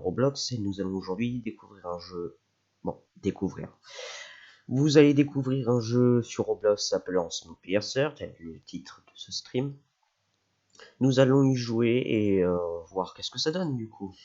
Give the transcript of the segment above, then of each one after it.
Roblox et nous allons aujourd'hui découvrir un jeu. Bon, découvrir. Vous allez découvrir un jeu sur Roblox s'appelant Snowpiercer, tel le titre de ce stream. Nous allons y jouer et voir qu'est-ce que ça donne du coup.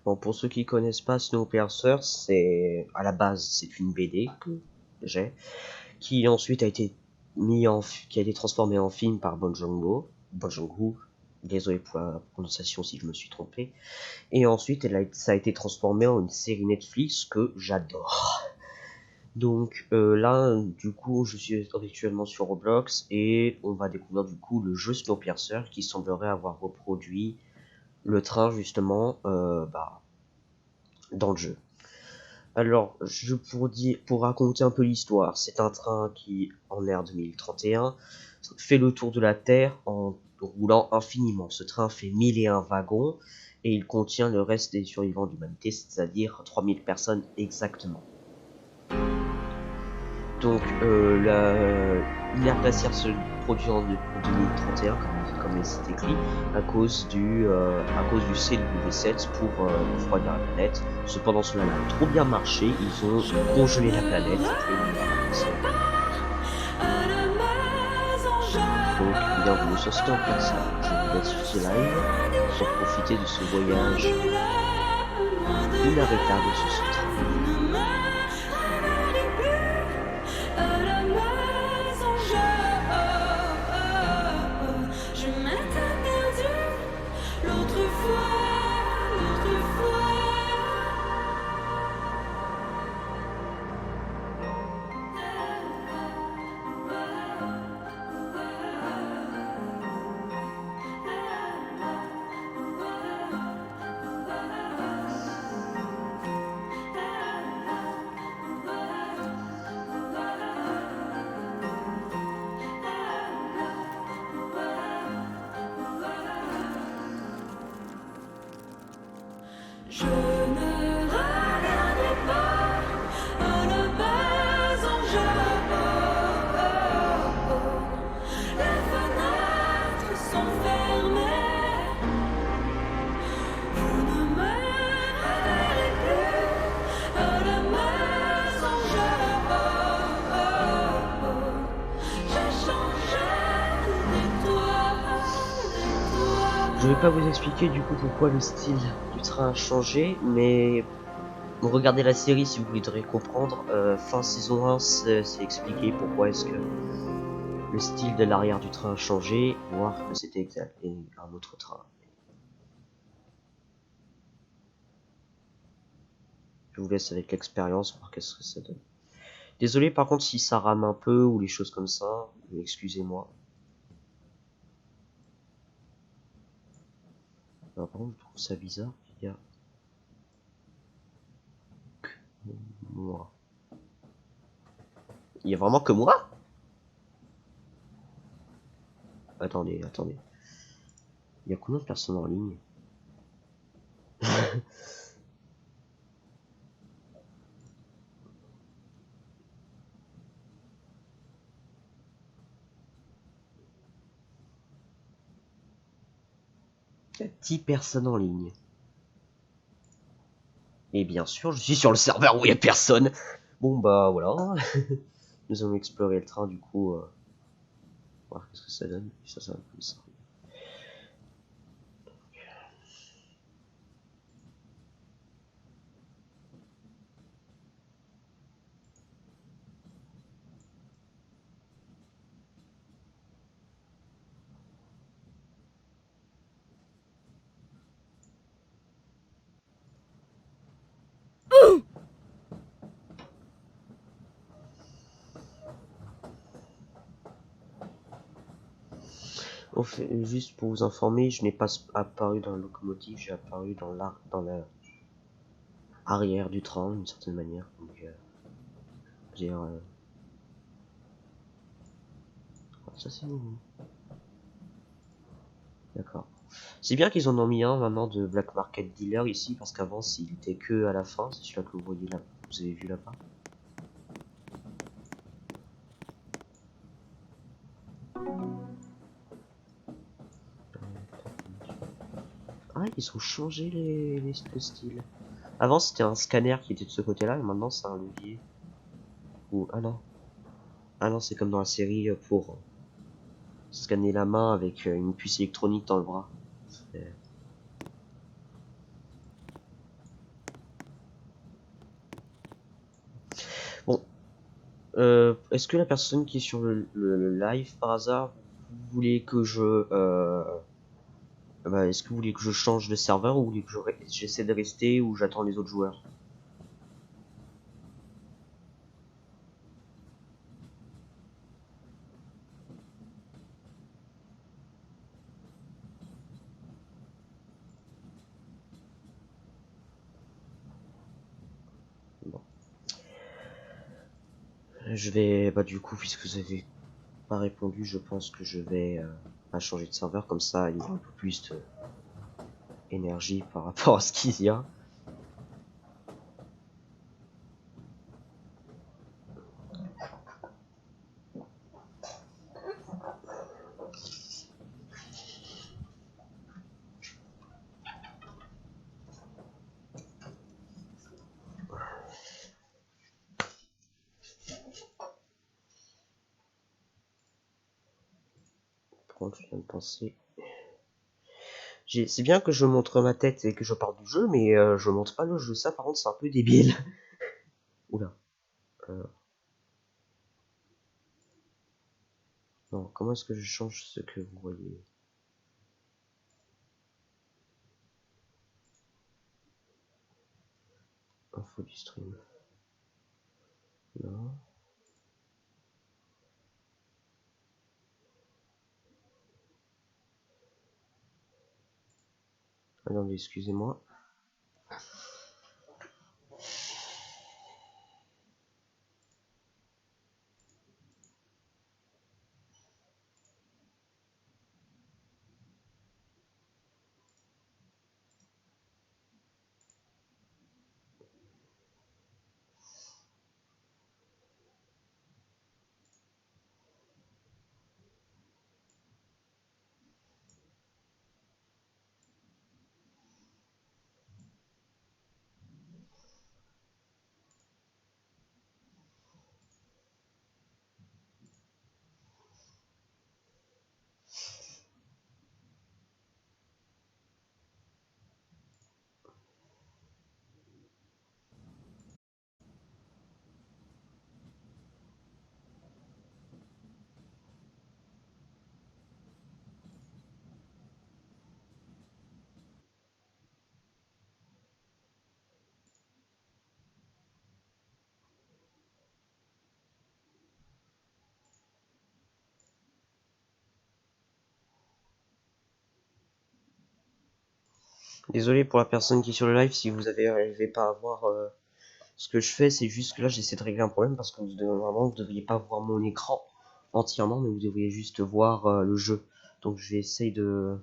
Bon, pour ceux qui connaissent pas Snowpiercer, c'est à la base c'est une BD que j'ai, qui ensuite a été qui a été transformée en film par Bong Joon-ho. Désolé pour la prononciation si je me suis trompé. Et ensuite, ça a été transformé en une série Netflix que j'adore. Donc là, du coup, je suis actuellement sur Roblox et on va découvrir du coup le jeu Snowpiercer qui semblerait avoir reproduit le train justement dans le jeu. Alors, pour raconter un peu l'histoire, c'est un train qui, en ère 2031, fait le tour de la Terre en roulant infiniment. Ce train fait 1001 wagons et il contient le reste des survivants de l'humanité, c'est-à-dire 3000 personnes exactement. Donc, l'ère glaciaire se produit en 2031, comme c'est écrit, à cause du CW7 pour refroidir la planète. Cependant, cela a trop bien marché, ils ont congelé la planète. Donc, bienvenue sur Snowpiercer. Je vous laisse sur ce live pour profiter de ce voyage inarrêtable sur ce train. Je ne regarde pas à la maison, les fenêtres sont fermées. Vous ne me réveillez plus à la maison, j'ai changé d'étoile. Je vais pas vous expliquer du coup pourquoi le style du train a changé, mais regardez la série si vous voudrez comprendre. Fin saison 1, c'est expliqué pourquoi est-ce que le style de l'arrière du train a changé, voire que c'était un autre train. Je vous laisse avec l'expérience voir qu'est-ce que ça donne. Désolé par contre si ça rame un peu ou les choses comme ça, excusez-moi. Par contre, je trouve ça bizarre qu'il y a moi. Il y a vraiment que moi? Attendez. Il y a combien de personnes en ligne? 10 personnes en ligne. Et bien sûr, je suis sur le serveur où il n'y a personne. Bon bah voilà. Nous allons explorer le train du coup. Voir qu'est-ce que ça donne. Ça va comme ça. Au fait, juste pour vous informer, je n'ai pas apparu dans la locomotive, j'ai apparu dans la arrière du train d'une certaine manière. Donc, dire, ça c'est nouveau. D'accord. C'est bien qu'ils en ont mis un maintenant de Black Market Dealer ici, parce qu'avant il était que à la fin, c'est celui-là que vous voyez là, vous avez vu là-bas. Ah, ils ont changé le style. Avant c'était un scanner qui était de ce côté-là, et maintenant c'est un levier. Ou ah non, c'est comme dans la série pour scanner la main avec une puce électronique dans le bras. Bon, est-ce que la personne qui est sur le live par hasard, vous voulez que est-ce que vous voulez que je change de serveur ou vous voulez que j'essaie de rester ou j'attends les autres joueurs? Bon. Je vais, du coup, puisque vous avez pas répondu, je pense que je vais changer de serveur, comme ça il y aura un peu plus d'énergie par rapport à ce qu'il y a. Par contre, je viens de penser. C'est bien que je montre ma tête et que je parle du jeu, mais je montre pas le jeu. Ça, par contre, c'est un peu débile. Oula. Non, comment est-ce que je change ce que vous voyez? Info du stream. Non. Ah non, mais excusez-moi. Désolé pour la personne qui est sur le live si vous n'arrivez pas à voir ce que je fais. C'est juste que là, j'essaie de régler un problème parce que normalement, vous ne devriez pas voir mon écran entièrement, mais vous devriez juste voir le jeu. Donc, je vais essayer de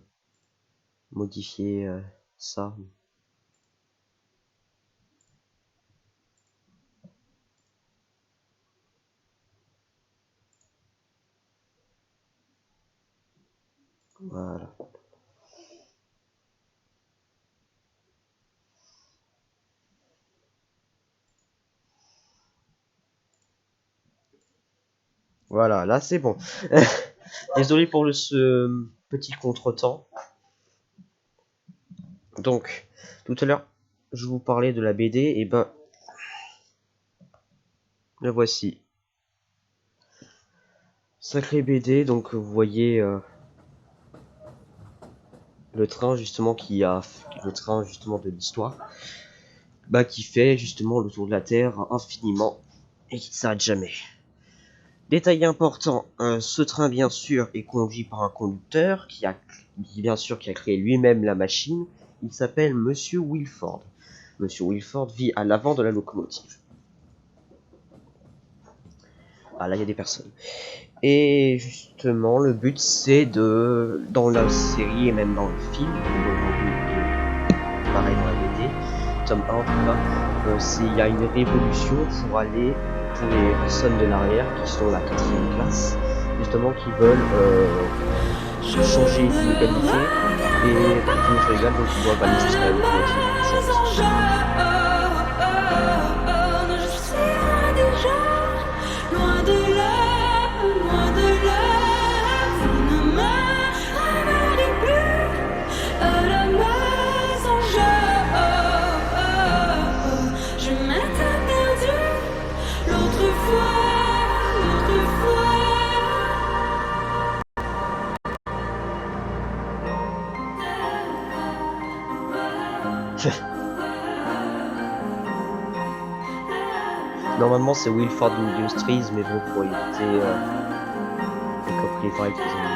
modifier ça. Voilà. Voilà, là c'est bon. Désolé pour ce petit contretemps. Donc, tout à l'heure, je vous parlais de la BD, et ben, la voici. Sacré BD, donc vous voyez le train justement le train justement de l'histoire, bah qui fait justement le tour de la Terre infiniment et qui ne s'arrête jamais. Détail important, ce train bien sûr est conduit par un conducteur bien sûr qui a créé lui-même la machine. Il s'appelle Monsieur Wilford. Monsieur Wilford vit à l'avant de la locomotive. Ah là il y a des personnes. Et justement le but c'est dans la série et même dans le film, pareil dans la BD, tome 1 en tout cas, il y a une révolution pour les personnes de l'arrière qui sont la 4e classe, justement qui veulent changer d'inégalité et pour devenir égal, donc ils doivent aller jusqu'à la locomotive pour changer ça. Non, je suis déjà loin de là, loin de là. Vous ne me ramenez plus à la maison. Je m'étais perdu l'autre fois, l'autre fois. Normalement c'est Wilford Industries, mais bon pour éviter les copyrights, ils ont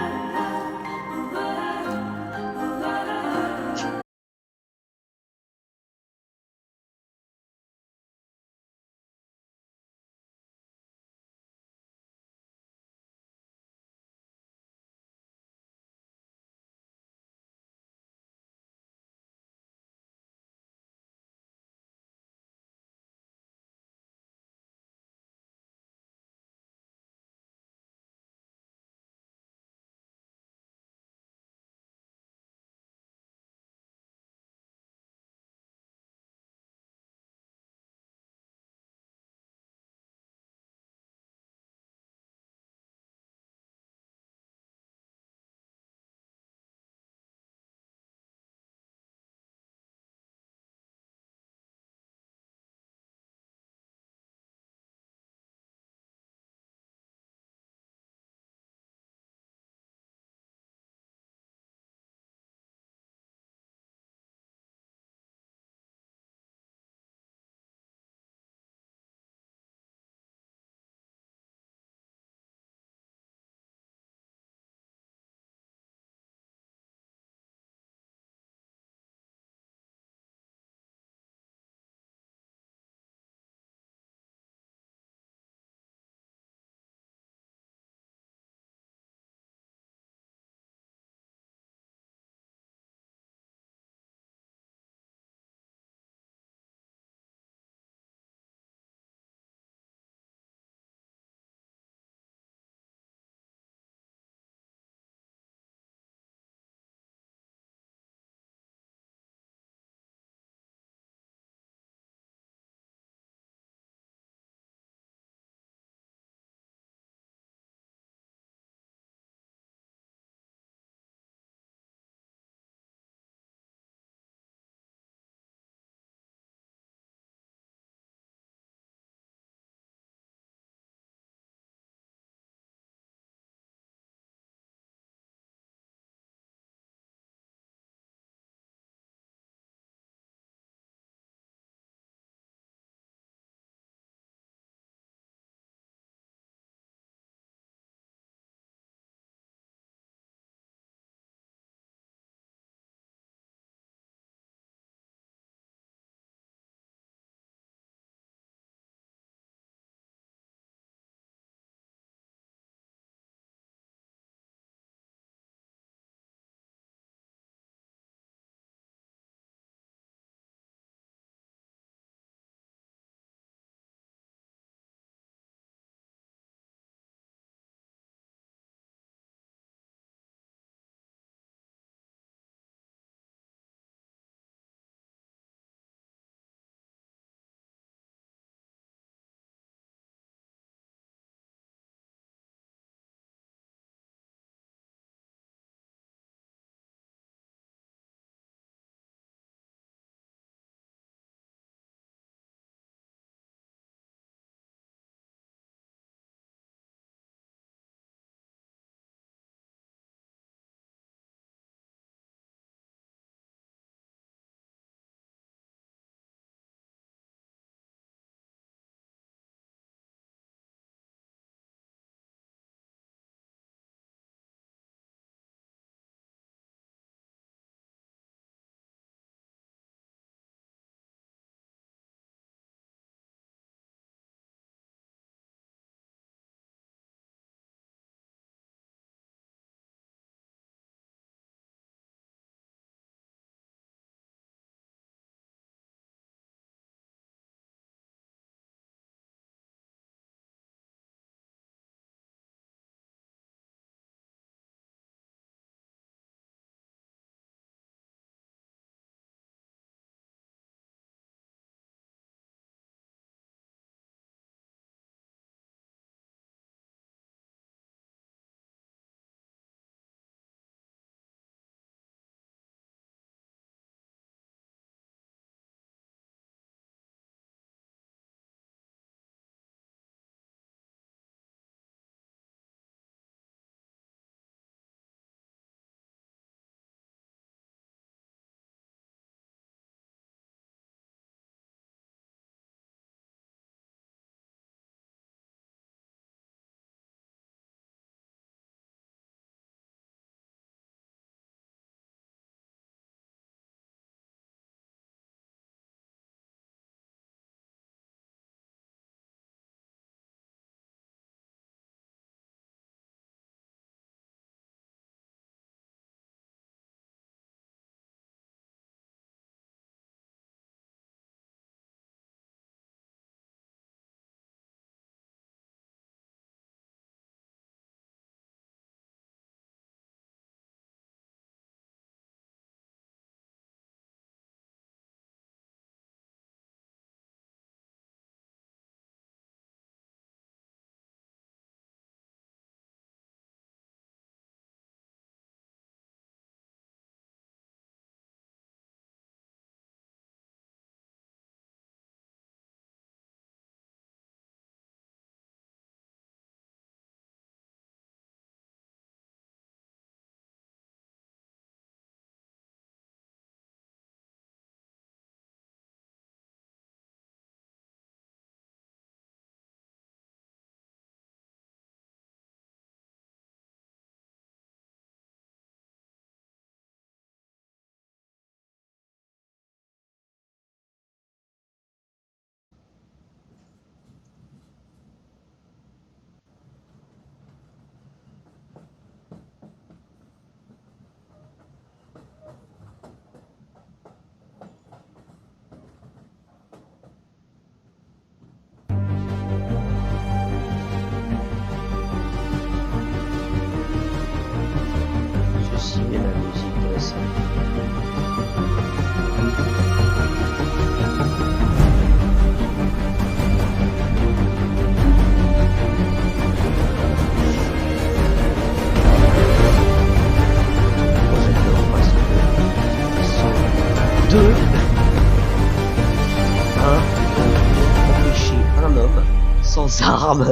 arme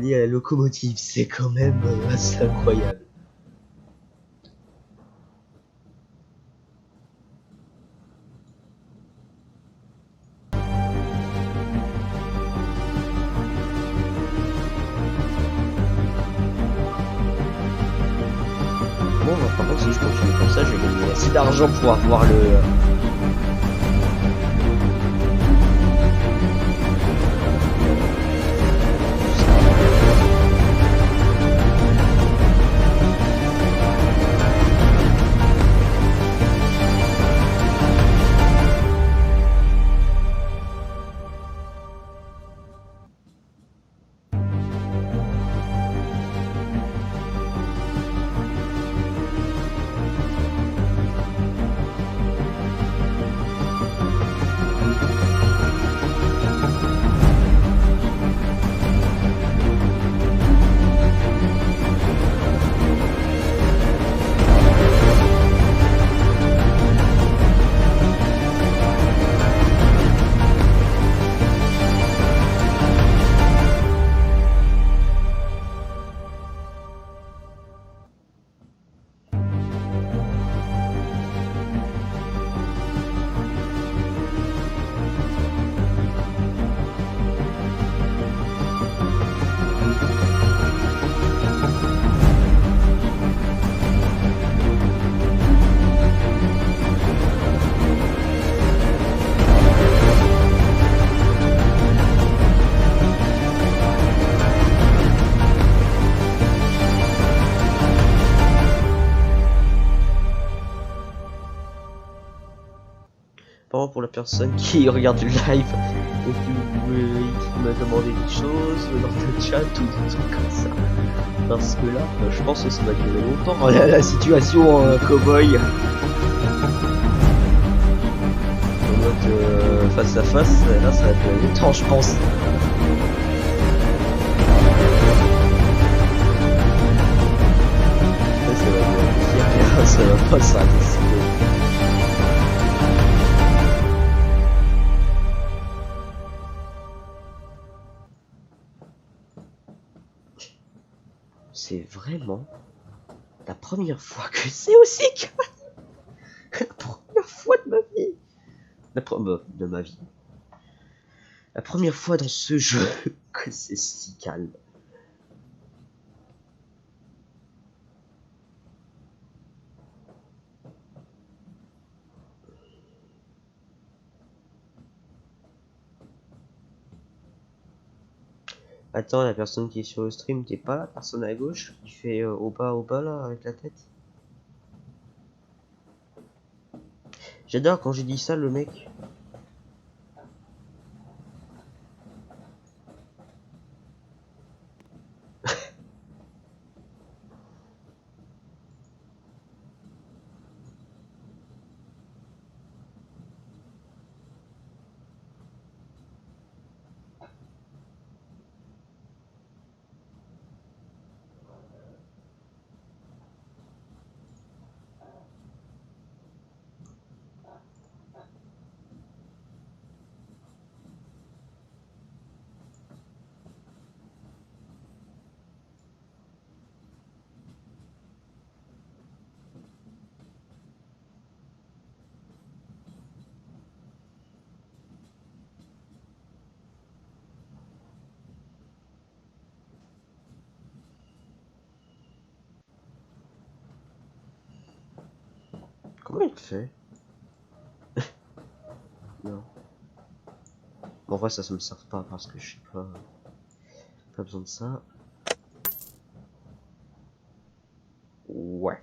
liée à la locomotive. C'est quand même assez incroyable. Bon, bah, par contre, si je continue comme ça, je vais gagner assez d'argent pour avoir le... Par contre, pour la personne qui regarde le live et qui m'a demandé des choses dans le chat ou des trucs comme ça. Parce que là, je pense que ça va durer longtemps la situation en cow-boy. En mode face à face, là ça va durer longtemps, je pense. Là, ça va durer, ça va pas s'arrêter. C'est vraiment la première fois que c'est aussi calme. La première fois de ma vie. De ma vie. La première fois dans ce jeu que c'est si calme. Attends, la personne qui est sur le stream, t'es pas la personne à gauche qui fait au bas là avec la tête? J'adore quand j'ai dit ça, le mec. Comment il fait? Non. Bon, en vrai, ça me sert pas parce que je sais pas besoin de ça. Ouais.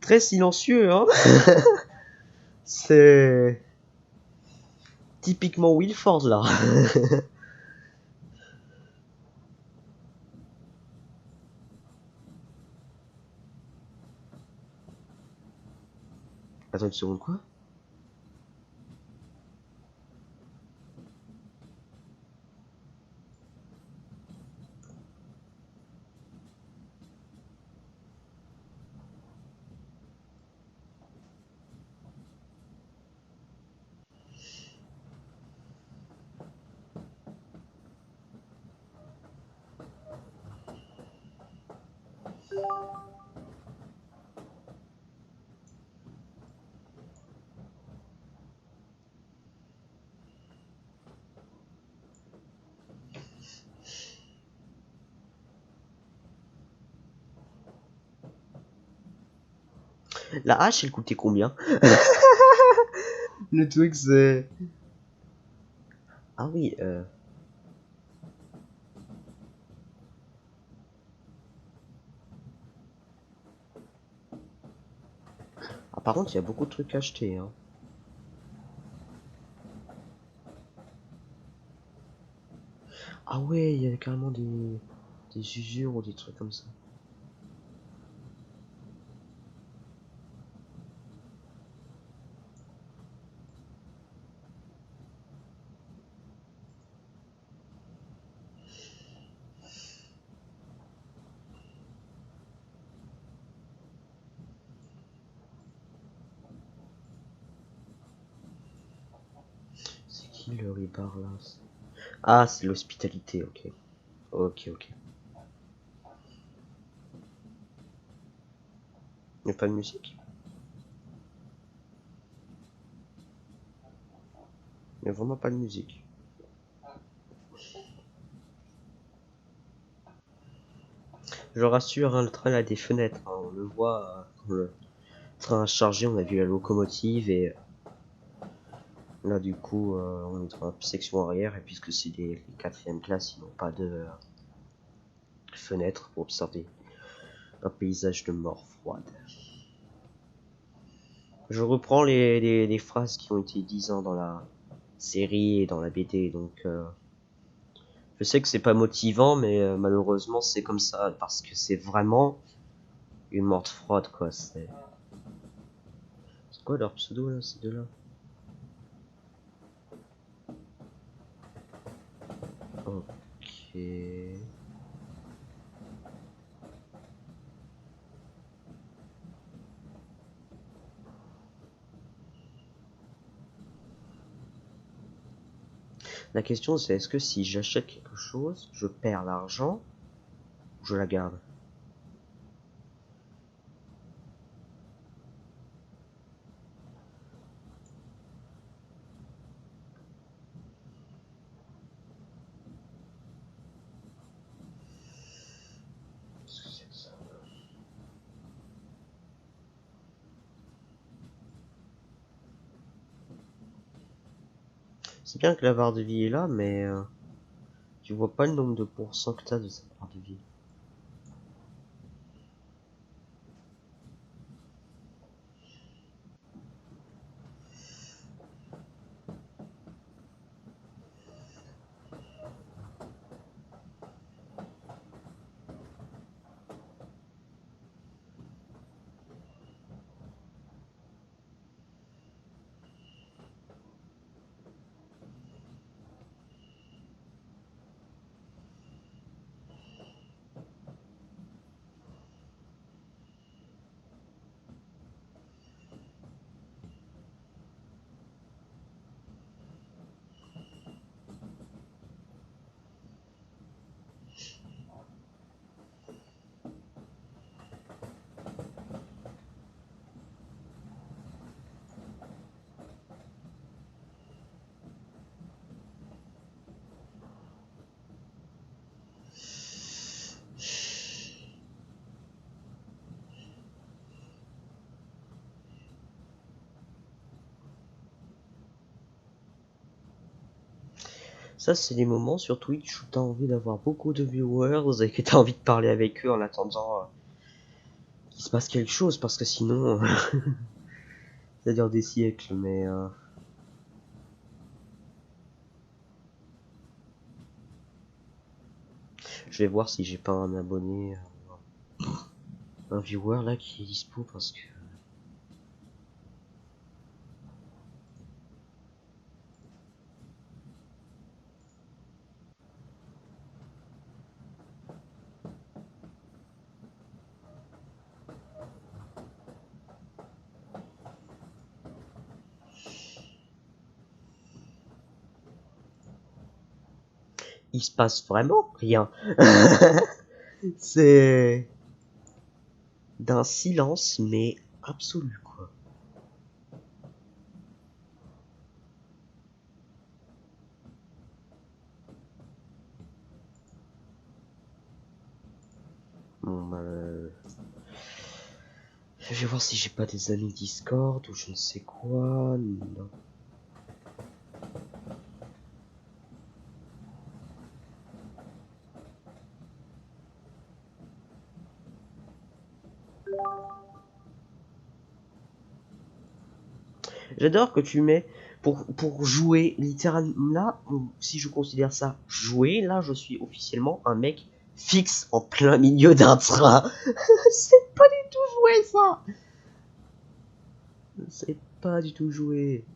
Très silencieux, hein. C'est typiquement Wilford là. Attends une seconde, quoi? La hache, elle coûtait combien? Le truc, c'est... Ah oui, Ah, par contre, il y a beaucoup de trucs à acheter, hein. Ah ouais, il y a carrément des usures ou des trucs comme ça. C'est qui le ribar là? Ah, c'est l'hospitalité, ok. Ok, ok. Il n'y a pas de musique? Il n'y a vraiment pas de musique. Je rassure, hein, le train a des fenêtres, hein. On le voit quand le train a chargé, on a vu la locomotive et là du coup on est dans la section arrière et puisque c'est les quatrièmes classes, ils n'ont pas de fenêtre pour observer un paysage de mort froide. Je reprends les phrases qui ont été dites dans la série et dans la BD, donc je sais que c'est pas motivant, mais malheureusement c'est comme ça parce que c'est vraiment une morte froide quoi. C'est quoi leur pseudo là, ces deux-là? Ok. La question c'est est-ce que si j'achète quelque chose, je perds l'argent ou je la garde? Qu'est-ce que c'est que ça? C'est bien que la barre de vie est là, mais tu vois pas le nombre de pourcents que t'as de cette barre de vie. Ça, c'est des moments sur Twitch où t'as envie d'avoir beaucoup de viewers et que t'as envie de parler avec eux en attendant qu'il se passe quelque chose, parce que sinon, ça dure des siècles, mais... Je vais voir si j'ai pas un abonné, un viewer là qui est dispo, parce que... Il se passe vraiment rien. C'est d'un silence, mais absolu, quoi. Bon, bah, je vais voir si j'ai pas des amis Discord ou je ne sais quoi. Non. J'adore que tu mets pour jouer littéralement là, si je considère ça jouer, là je suis officiellement un mec fixe en plein milieu d'un train. C'est pas du tout joué ça. C'est pas du tout joué.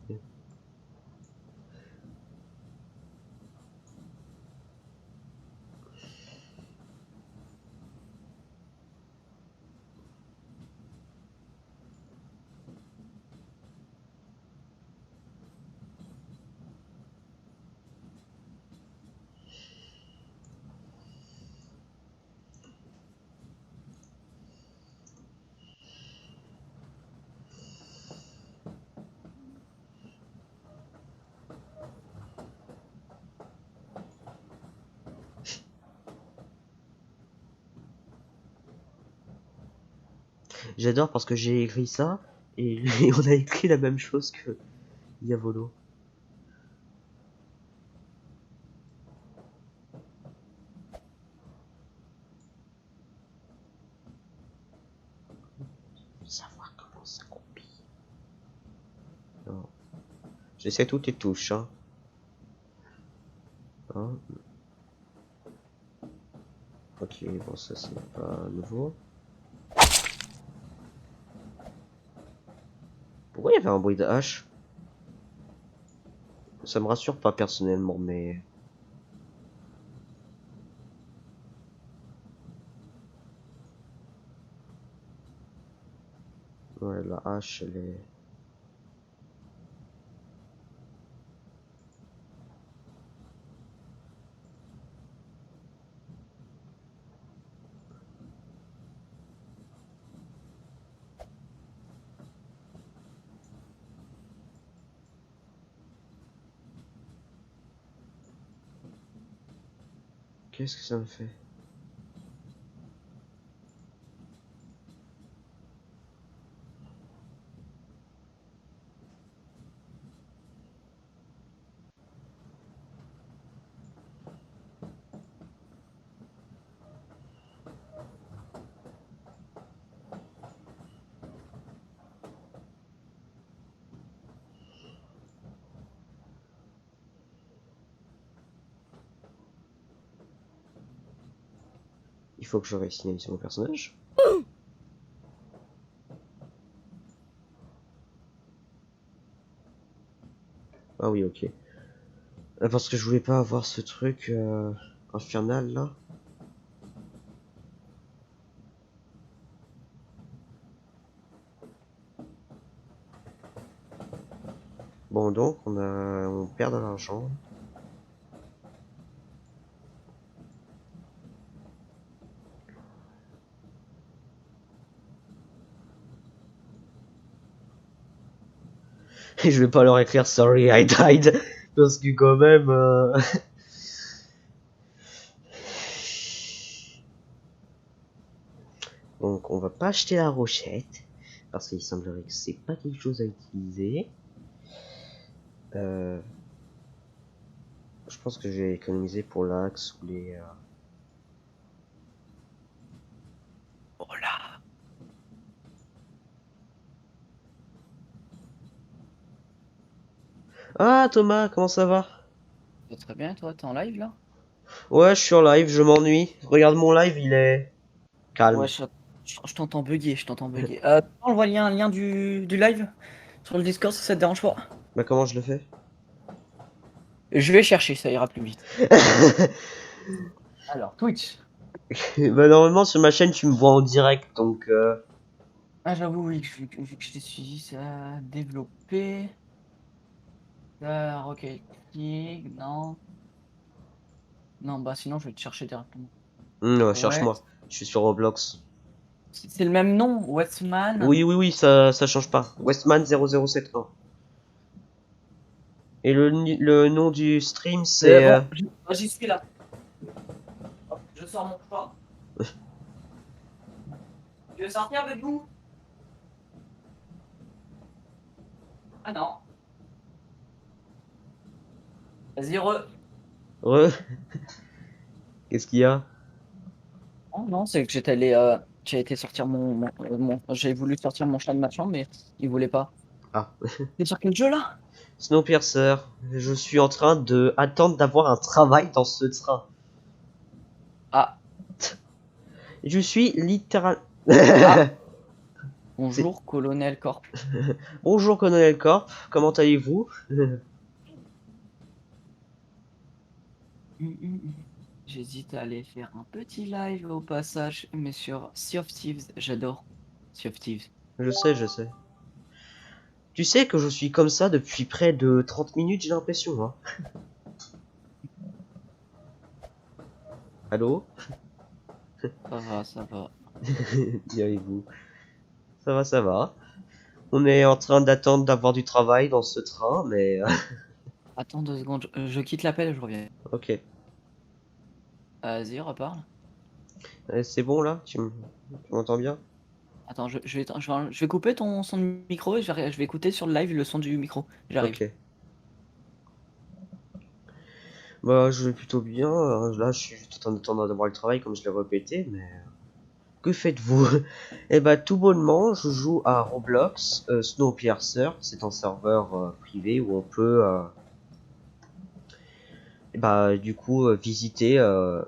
J'adore parce que j'ai écrit ça et on a écrit la même chose que Yavolo. Savoir comment ça copie. Non. J'essaie toutes les touches, hein. Hein. Ok, bon ça c'est pas nouveau. Pourquoi il y avait un bruit de hache? Ça me rassure pas personnellement, mais... Ouais, la hache, elle est... Qu'est-ce que ça me fait? Il faut que je réinitialise mon personnage. Ah oui, ok. Parce que je voulais pas avoir ce truc infernal là. Bon donc on perd de l'argent. Et je vais pas leur écrire sorry I died parce que quand même donc on va pas acheter la rochette parce qu'il semblerait que c'est pas quelque chose à utiliser. Je pense que je vais économiser pour l'axe ou les... Oh là. Ah Thomas, comment ça va? Très bien, toi, t'es en live là? Ouais, je suis en live, je m'ennuie. Regarde mon live, il est Ouais, calme. je t'entends bugger, je t'entends bugger. Envoie un lien du live sur le Discord si ça te dérange pas. Bah comment je le fais? Je vais chercher, ça ira plus vite. Alors, Twitch. Bah normalement sur ma chaîne tu me vois en direct donc Ah, j'avoue, oui, vu que je t'ai suivi, ça a développé. Rocket League, non. Non, bah sinon, je vais te chercher directement. ouais, Ouais, cherche-moi. Je suis sur Roblox. c'est le même nom, Westman. Oui, oui, oui, ça change pas. Westman 0071. Et le nom du stream C'est c'est bon, j'y suis là. Hop, je sors mon chat. Tu veux sortir avec nous? Ah non. Vas-y, Re. Qu'est-ce qu'il y a? Oh non, c'est que j'ai été sortir j'ai voulu sortir mon chat de ma chambre, mais il voulait pas. Ah. T'es sur quel jeu là? Snowpiercer, je suis en train de attendre d'avoir un travail dans ce train. Ah, Je suis littéral. ah, C'est- bonjour, Colonel Corp. Bonjour Colonel Corp, comment allez-vous? J'hésite à aller faire un petit live au passage, mais sur Sea of Thieves, j'adore Sea of Thieves. Je sais, je sais. Tu sais que je suis comme ça depuis près de 30 minutes, j'ai l'impression, hein. Allô? Ça va, ça va. Bien et vous? Ça va, ça va. On est en train d'attendre d'avoir du travail dans ce train, mais Attends 2 secondes, je quitte l'appel et je reviens. ok. Vas-y, reparle. C'est bon là? Tu m'entends bien? Attends, je vais couper ton son de micro et je vais écouter sur le live le son du micro. J'arrive. Ok. Bah, je vais plutôt bien. Là, je suis juste en train d'attendre d'avoir le travail, comme je l'ai répété, mais que faites-vous? Eh bah, tout bonnement, je joue à Roblox Snowpiercer. C'est un serveur privé où on peut, bah, du coup, visiter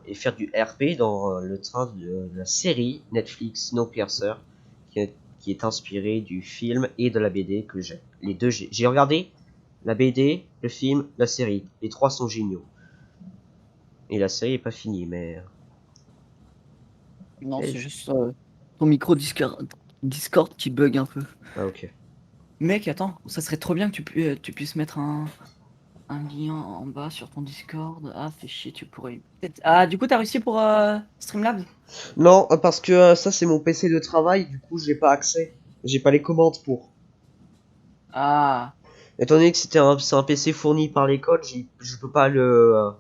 et faire du RP dans le train de la série Netflix Snowpiercer, qui est inspiré du film et de la BD que j'ai. Les deux, j'ai regardé la BD, le film, la série. Les trois sont géniaux. Et la série est pas finie, mais Non, eh, c'est juste ton micro Discord qui bug un peu. ah ok. Mec, attends, ça serait trop bien que tu puisses mettre un lien en bas sur ton Discord. Ah, fais chier, tu pourrais. Ah, du coup, t'as réussi pour Streamlabs? Non, parce que ça c'est mon PC de travail, du coup j'ai pas accès. J'ai pas les commandes pour. Ah, Étant donné que c'est un PC fourni par l'école, je peux pas le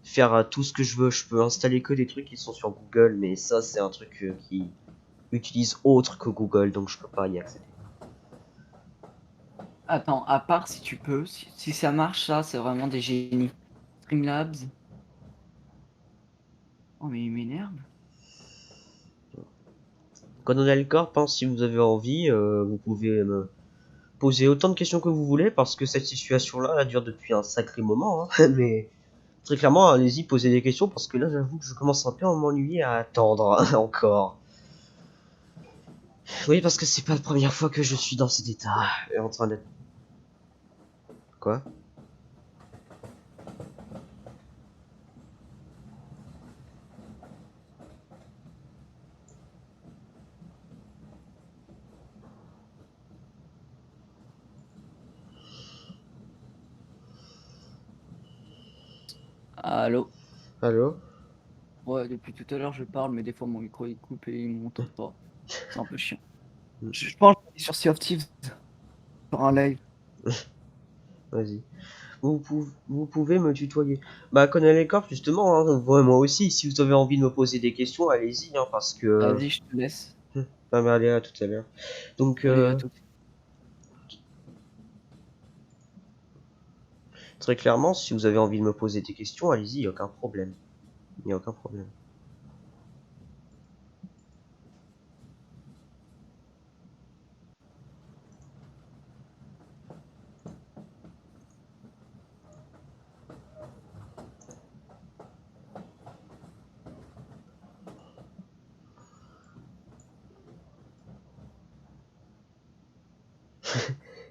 faire tout ce que je veux. Je peux installer que des trucs qui sont sur Google, mais ça c'est un truc qui utilise autre que Google, donc je peux pas y accéder. attends, à part si tu peux, si ça marche, ça, c'est vraiment des génies. Streamlabs. Oh, mais il m'énerve. Colonel Corp, hein, si vous avez envie, vous pouvez me poser autant de questions que vous voulez, parce que cette situation-là, elle dure depuis un sacré moment, hein, mais très clairement, allez-y, posez des questions, parce que là, j'avoue que je commence un peu à m'ennuyer à attendre encore. Oui, parce que c'est pas la première fois que je suis dans cet état, en train d'être... Quoi? Allô? Allô? Ouais, depuis tout à l'heure, je parle, mais des fois, mon micro, il coupe et il m'entend pas. C'est un peu chiant. Je pense que je suis sur Sea of Thieves, sur un live. Vas-y. Vous pouvez me tutoyer. Bah, Colonel Corp, justement, hein, moi aussi, si vous avez envie de me poser des questions, allez-y, hein, parce que... Vas-y, je te laisse. Ah, mais allez, à tout à l'heure. Donc, Allez, à tout. très clairement, si vous avez envie de me poser des questions, allez-y, y a aucun problème. Y a aucun problème.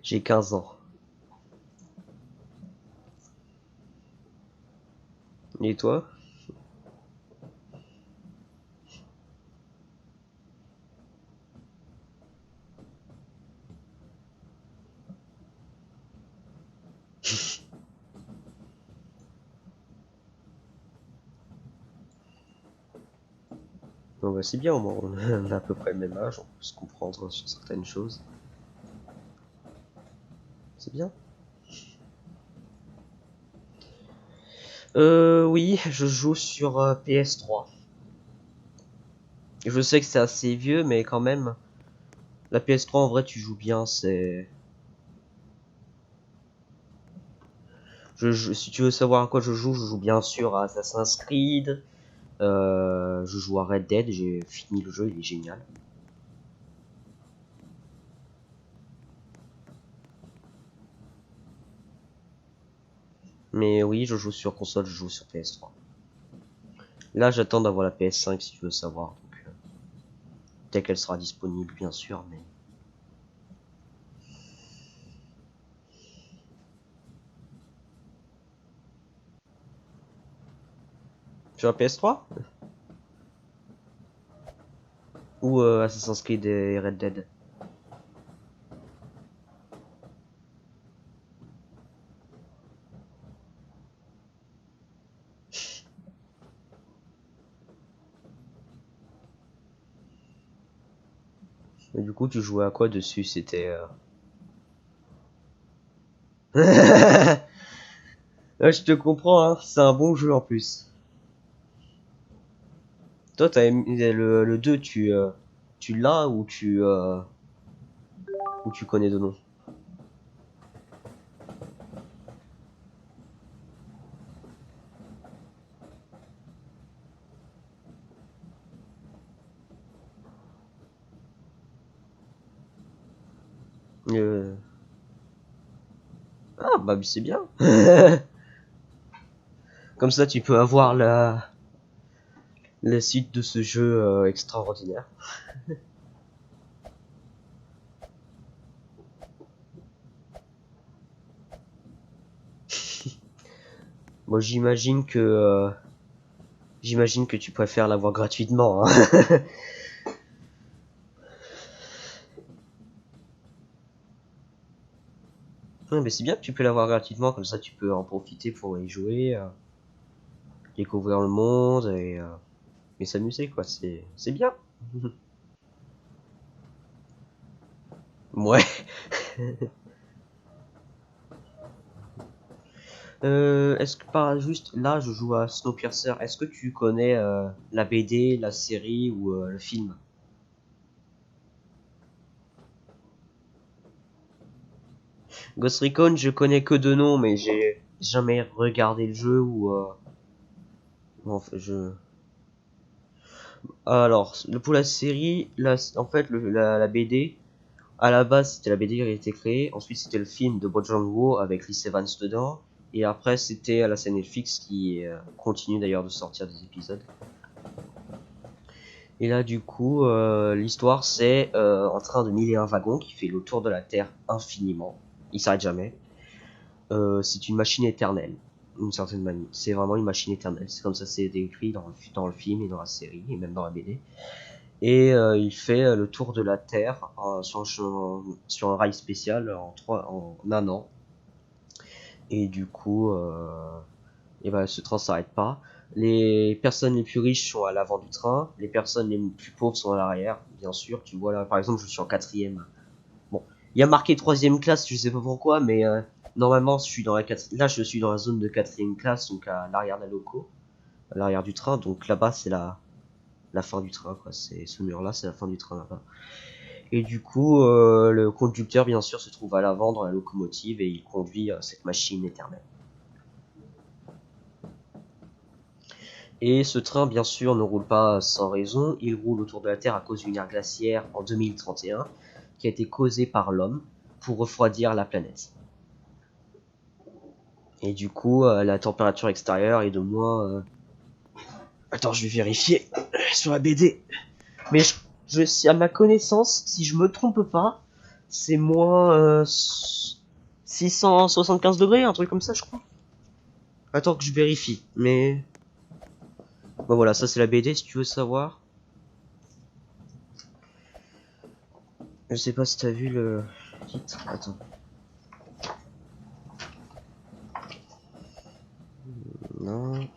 J'ai 15 ans. Et toi? Bon bah c'est bien, au moins on a à peu près le même âge, on peut se comprendre sur certaines choses. C'est bien. Oui, je joue sur PS3. Je sais que c'est assez vieux, mais quand même, la PS3 en vrai tu joues bien, c'est... Si tu veux savoir à quoi je joue bien sûr à Assassin's Creed, je joue à Red Dead, j'ai fini le jeu, il est génial. Mais oui, je joue sur console, je joue sur PS3. Là, j'attends d'avoir la PS5 si tu veux savoir. Donc, dès qu'elle sera disponible, bien sûr. Mais sur la PS3 ou Assassin's Creed et Red Dead. Et du coup, tu jouais à quoi dessus? C'était. Ouais, je te comprends, hein. C'est un bon jeu en plus. Toi, t'as aimé le 2, tu l'as ou tu connais de nom? Euh, Ah, bah c'est bien. Comme ça, tu peux avoir la suite de ce jeu extraordinaire. Moi, j'imagine que tu préfères l'avoir gratuitement, hein. Ouais, mais c'est bien que tu peux l'avoir gratuitement, comme ça tu peux en profiter pour y jouer, découvrir le monde et s'amuser, quoi. C'est bien. Ouais. Est-ce que par juste là, je joue à Snowpiercer. Est-ce que tu connais la BD, la série ou le film? Ghost Recon, je connais que de nom, mais j'ai jamais regardé le jeu ou en fait, Alors, pour la série, en fait, la BD, à la base, c'était la BD qui a été créée. Ensuite, c'était le film de Bong Joon-ho avec Chris Evans dedans. Et après, c'était la scène Netflix qui continue d'ailleurs de sortir des épisodes. Et là, du coup, l'histoire, c'est en train de 1001 wagons qui fait le tour de la Terre infiniment. Il s'arrête jamais. C'est une machine éternelle, d'une certaine manière. C'est vraiment une machine éternelle. C'est comme ça c'est décrit dans le film et dans la série, et même dans la BD. Et il fait le tour de la Terre sur un rail spécial en un an. Et du coup, et ben, ce train s'arrête pas. Les personnes les plus riches sont à l'avant du train, les personnes les plus pauvres sont à l'arrière, bien sûr. Tu vois là, par exemple, je suis en quatrième. Bon, il y a marqué troisième classe, je sais pas pourquoi, mais normalement, là, je suis dans la zone de quatrième classe, donc à l'arrière de la loco, à l'arrière du train. Donc là-bas, c'est la fin du train, quoi. C'est ce mur-là, c'est la fin du train là-bas. Et du coup, le conducteur, bien sûr, se trouve à l'avant dans la locomotive et il conduit cette machine éternelle. Et ce train, bien sûr, ne roule pas sans raison. Il roule autour de la Terre à cause d'une ère glaciaire en 2031 qui a été causée par l'homme pour refroidir la planète. Et du coup, la température extérieure est de moins... Attends, je vais vérifier sur la BD. Mais si à ma connaissance, si je me trompe pas, c'est moins 675 degrés, un truc comme ça, je crois. Attends que je vérifie, mais... Bon voilà, ça c'est la BD si tu veux savoir. Je sais pas si t'as vu le titre. Attends. Non.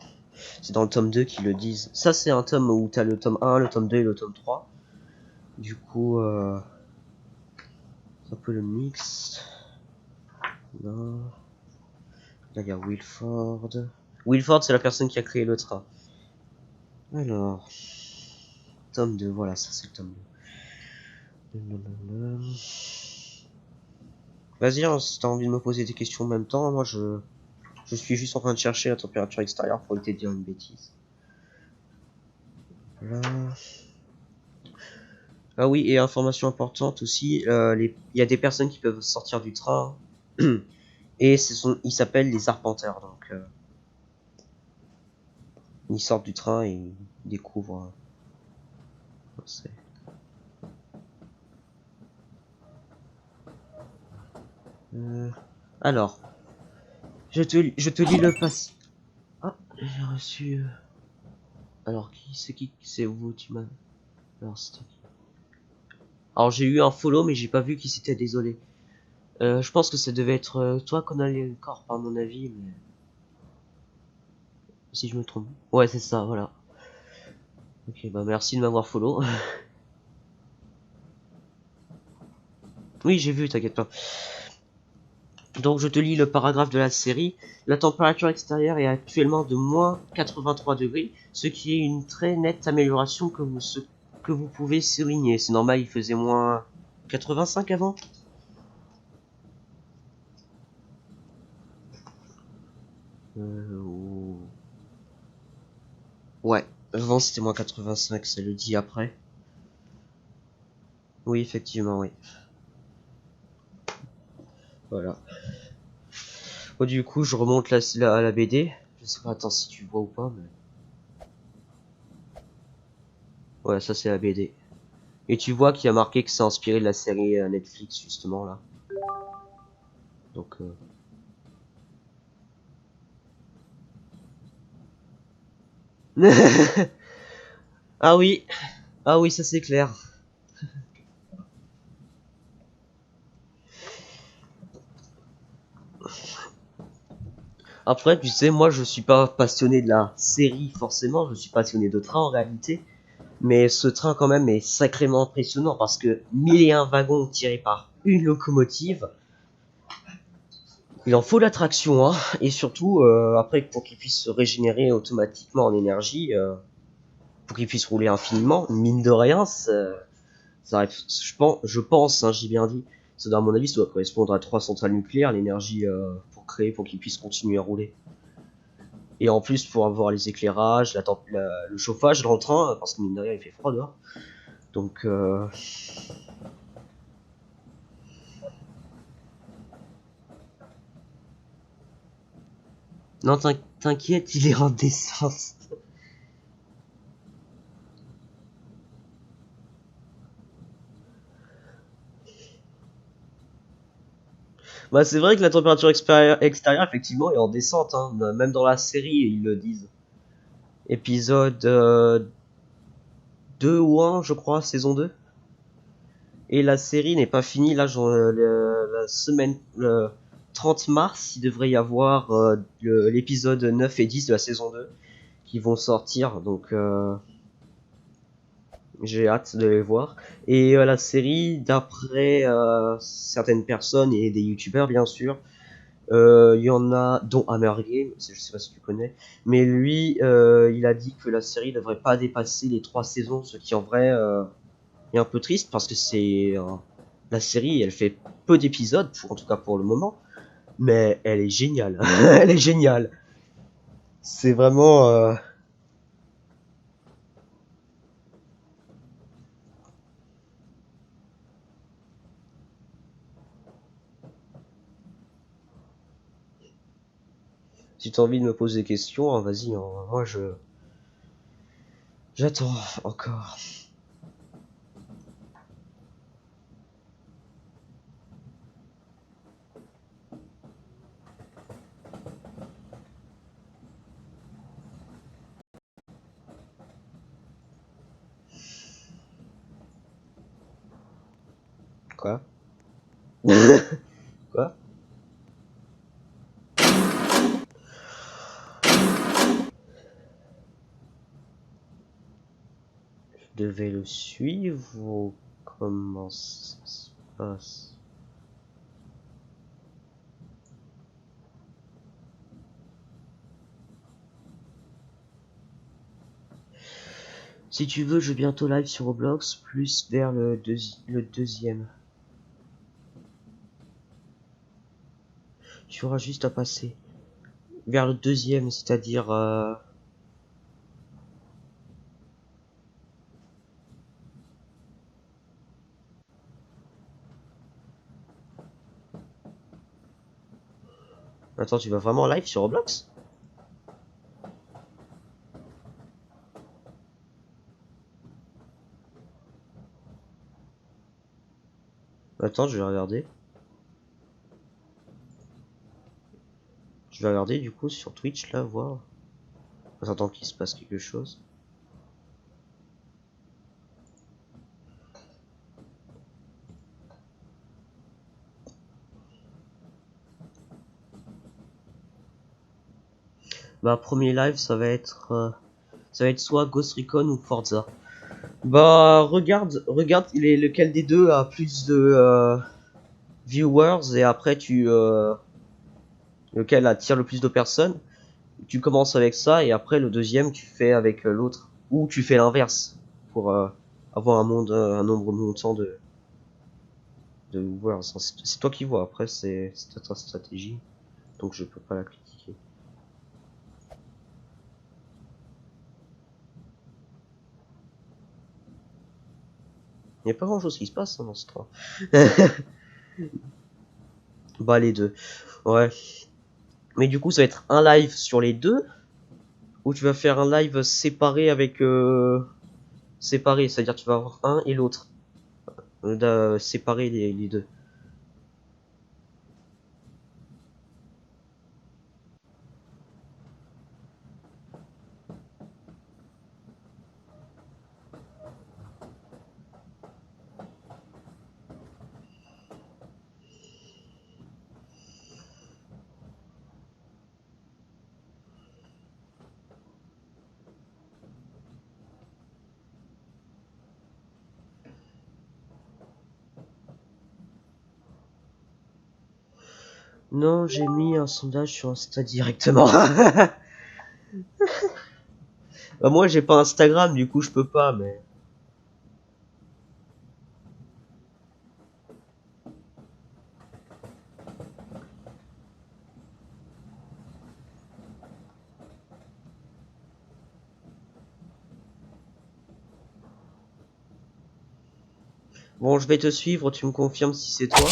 C'est dans le tome 2 qu'ils le disent. Ça c'est un tome où t'as le tome 1, le tome 2 et le tome 3. Du coup, c'est un peu le mix. Non. Là il y a Wilford. Wilford c'est la personne qui a créé le train. Alors. Tome 2, voilà, ça c'est le tome 2. Vas-y, hein, si t'as envie de me poser des questions en même temps, moi je suis juste en train de chercher la température extérieure pour éviter de dire une bêtise. Là. Ah oui, et information importante aussi, il y a des personnes qui peuvent sortir du train, et ils s'appellent les arpenteurs, donc ils sortent du train et ils découvrent... alors, je te lis le passé. Ah, j'ai reçu... Alors, qui c'est vous, tu m'as... Alors, c'était qui? Alors, j'ai eu un follow, mais j'ai pas vu qui c'était, désolé. Je pense que ça devait être toi qu'on a les corps, par mon avis, mais... Si je me trompe. Ouais, c'est ça, voilà. Ok, bah merci de m'avoir follow. Oui, j'ai vu, t'inquiète pas. Donc je te lis le paragraphe de la série. La température extérieure est actuellement de moins 83 degrés, ce qui est une très nette amélioration que vous pouvez souligner. C'est normal, il faisait moins 85 avant. Euh, ouais, avant c'était moins 85, ça le dit après. Oui, effectivement, oui. Voilà. Bon, du coup, je remonte la BD. Je sais pas, attends si tu vois ou pas, mais... Ouais, ça c'est la BD. Et tu vois qu'il y a marqué que c'est inspiré de la série Netflix, justement, là. Donc, ah oui, ah oui, ça c'est clair. Après, tu sais, moi je suis pas passionné de la série forcément, je suis passionné de train en réalité. Mais ce train quand même est sacrément impressionnant parce que 1001 wagons tirés par une locomotive, il en faut l'attraction, hein. Et surtout, après, pour qu'il puisse se régénérer automatiquement en énergie, pour qu'il puisse rouler infiniment, mine de rien, je pense, hein, j'ai bien dit, ça doit, à mon avis, ça doit correspondre à 3 centrales nucléaires, l'énergie pour qu'il puisse continuer à rouler. Et en plus, pour avoir les éclairages, le chauffage dans le train, parce que mine de rien, il fait froid dehors. Donc, non, t'inquiète, il est en descente. Bah, c'est vrai que la température extérieure, effectivement, est en descente, hein. Même dans la série, ils le disent. Épisode 2 ou 1, je crois, saison 2. Et la série n'est pas finie, là, la semaine... Le 30 mars, il devrait y avoir l'épisode 9 et 10 de la saison 2 qui vont sortir, donc j'ai hâte de les voir. Et la série, d'après certaines personnes et des youtubeurs bien sûr, il y en a, dont Hammer Game, je sais pas si tu connais, mais lui, il a dit que la série devrait pas dépasser les 3 saisons, ce qui en vrai est un peu triste parce que la série, elle fait peu d'épisodes, en tout cas pour le moment, mais elle est géniale. Elle est géniale. C'est vraiment... Si t'as envie de me poser des questions, hein, vas-y, hein, moi j'attends encore. Quoi? Quoi? Je devais le suivre ou comment ça se passe? Si tu veux, je vais bientôt live sur Roblox, plus vers le deuxième. Tu auras juste à passer vers le deuxième, c'est-à-dire... Attends, tu vas vraiment live sur Roblox? Attends, je vais regarder. Je vais regarder du coup sur Twitch là, voir. Attends qu'il se passe quelque chose. Bah premier live ça va être soit Ghost Recon ou Forza. Bah regarde lequel des deux a plus de viewers et après tu lequel attire le plus de personnes. Tu commences avec ça et après le deuxième tu fais avec l'autre ou tu fais l'inverse pour avoir un nombre montant de viewers. C'est toi qui vois, après c'est ta stratégie donc je peux pas la critiquer. Il n'y a pas grand chose qui se passe hein, dans ce 3. Bah les deux. Ouais. Mais du coup ça va être un live sur les deux. Ou tu vas faire un live séparé avec... séparé, c'est-à-dire tu vas avoir un et l'autre. Séparer les deux. Non, j'ai mis un sondage sur Insta directement. Bah, moi j'ai pas Instagram, du coup je peux pas, mais... Bon, je vais te suivre, tu me confirmes si c'est toi.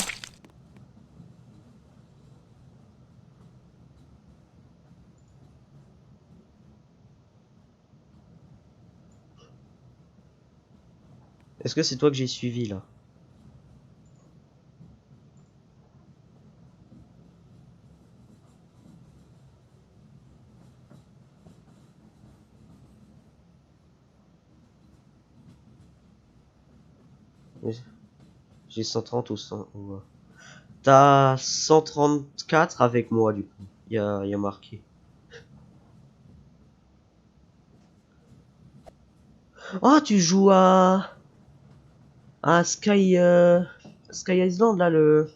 Est-ce que c'est toi que j'ai suivi là? J'ai 130 ou 100 ou... T'as 134 avec moi du coup. Il y a marqué. Ah, tu joues à Sky Island là le...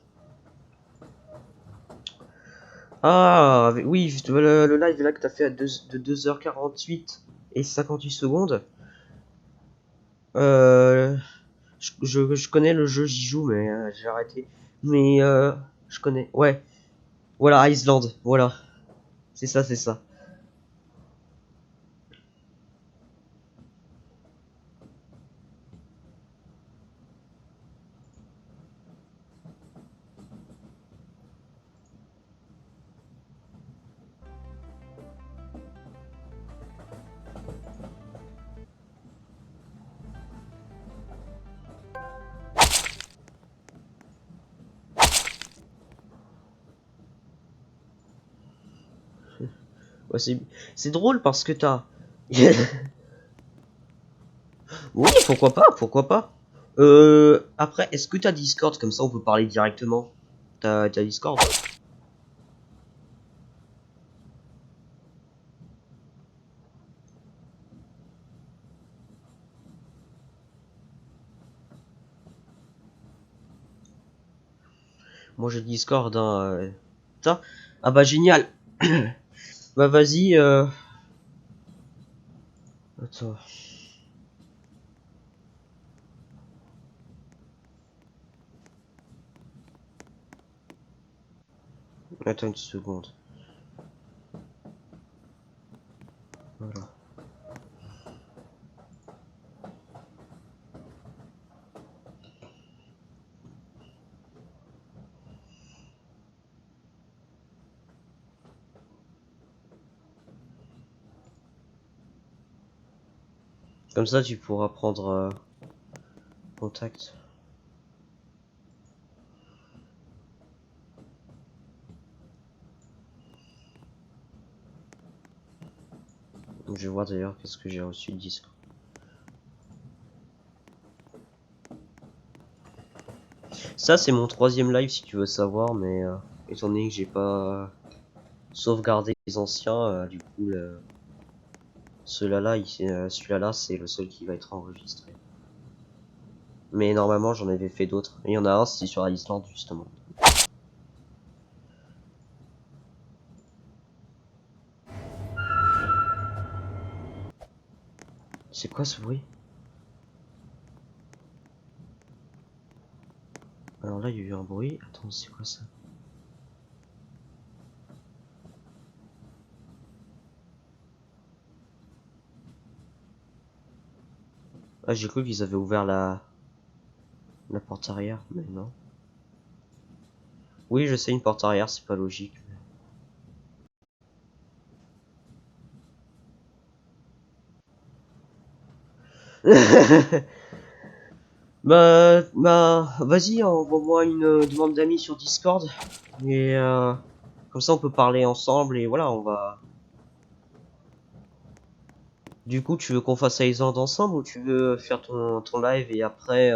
Ah oui, le live là que t'as fait de 2h48 et 58 secondes. Je connais le jeu, j'y joue mais j'ai arrêté. Mais je connais. Ouais. Voilà, Island. Voilà. C'est ça, c'est ça. Ouais, c'est drôle parce que t'as... Oui, pourquoi pas, pourquoi pas. Après, est-ce que t'as Discord? Comme ça, on peut parler directement. T'as Discord? Moi, j'ai Discord, hein. Putain. Ah bah, génial. Bah, vas-y, Attends. Attends une seconde. Voilà. Comme ça, tu pourras prendre contact. Donc, je vais voir d'ailleurs qu'est-ce que j'ai reçu de Discord. Ça, c'est mon 3e live si tu veux savoir, mais étant donné que j'ai pas sauvegardé les anciens, du coup, celui-là, c'est le seul qui va être enregistré. Mais normalement, j'en avais fait d'autres. Et il y en a un, c'est sur Islande, justement. C'est quoi ce bruit? Alors là, il y a eu un bruit. Attends, c'est quoi ça? Ah, j'ai cru qu'ils avaient ouvert la porte arrière, mais non. Oui, je sais, une porte arrière, c'est pas logique. Vas-y, envoie-moi une demande d'amis sur Discord. Et comme ça, on peut parler ensemble. Et voilà, on va. Du coup, tu veux qu'on fasse Island ensemble ou tu veux faire ton live et après,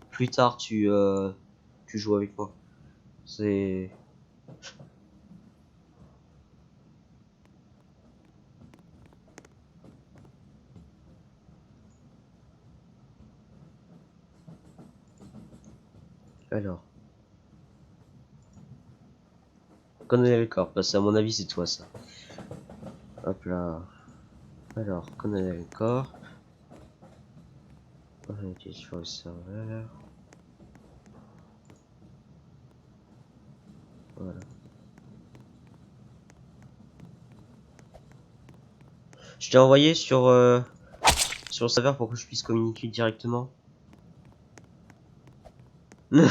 plus tard, tu joues avec moi? C'est. Alors. Connais le corps, parce que à mon avis, c'est toi ça. Hop là. Alors, connais le corps. On est sur le serveur. Voilà. Je t'ai envoyé sur le serveur pour que je puisse communiquer directement. Non,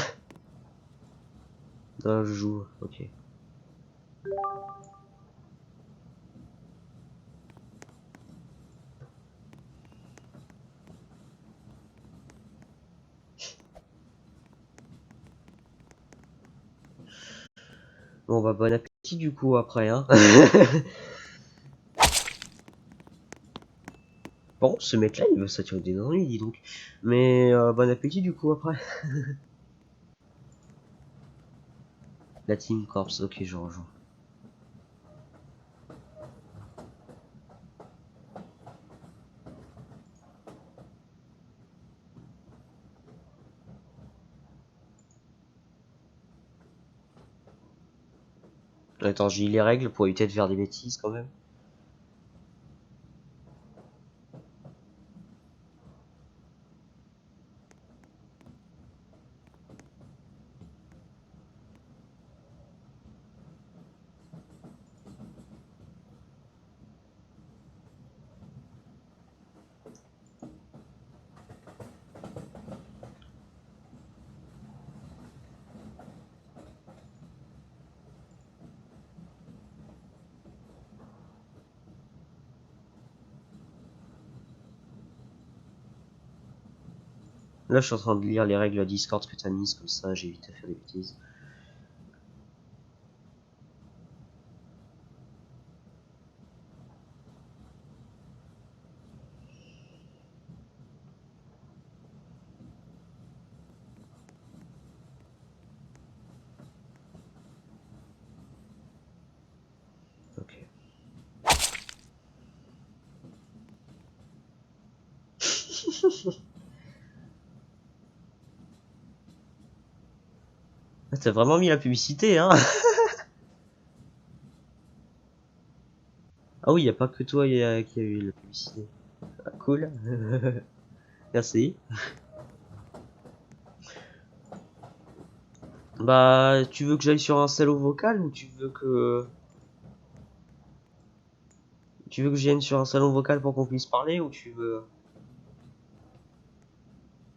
je joue, ok. Bon bah bon appétit du coup après hein. Bon, ce mec là il veut s'attirer des ennuis dis donc. Mais bon appétit du coup après. La Team Corps, ok je rejoins. Attends, j'ai les règles pour éviter de faire des bêtises quand même. Là je suis en train de lire les règles Discord que t'as mises, comme ça j'évite de faire des bêtises. Ah, t'as vraiment mis la publicité, hein. Ah oui, y a pas que toi qui a eu la publicité. Ah, cool. Merci. Bah, tu veux que j'aille sur un salon vocal ou tu veux que je vienne sur un salon vocal pour qu'on puisse parler ou tu veux...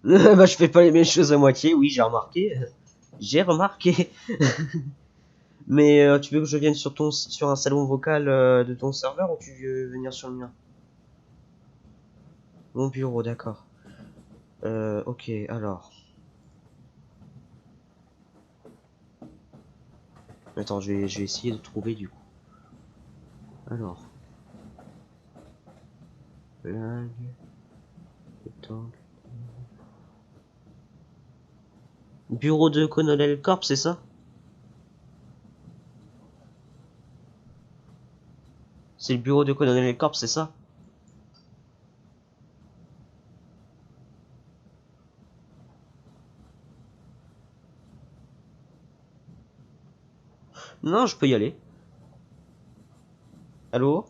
Bah, je fais pas les mêmes choses à moitié, oui, j'ai remarqué. J'ai remarqué. Mais tu veux que je vienne sur un salon vocal de ton serveur ou tu veux venir sur le mien? Mon bureau, d'accord. Ok, alors. Attends, je vais essayer de trouver du coup. Alors. Lag. Rectangle. Bureau de Colonel Corp, c'est ça? C'est le bureau de Colonel Corp, c'est ça? Non, je peux y aller. Allô?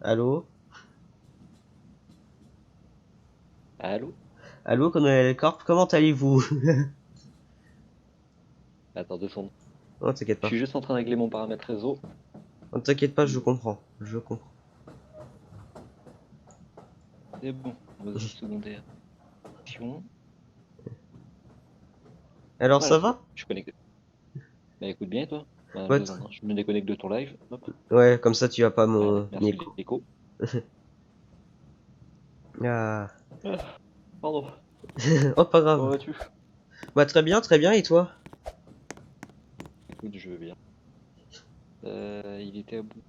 Allô? Allô? Allô, Colonel Corp, comment allez-vous? Attends 2 secondes. Oh, t'inquiète Je pas. suis juste en train de régler mon paramètre réseau. Oh, t'inquiète pas, je comprends. Je comprends. C'est bon, réseau secondaire. Action. Alors, Voilà, ça c'est bon, va? je suis connecté. Bah écoute bien et toi? Bah, Ouais, 2 secondes, hein. Je me déconnecte de ton live. Hop. ouais, comme ça tu as pas Allez, mon merci écho. l'écho. Ah. Ah, pardon, Oh, pas comment grave. vas-tu? Bah, très bien, et toi? Écoute, je veux bien. Il était à bout.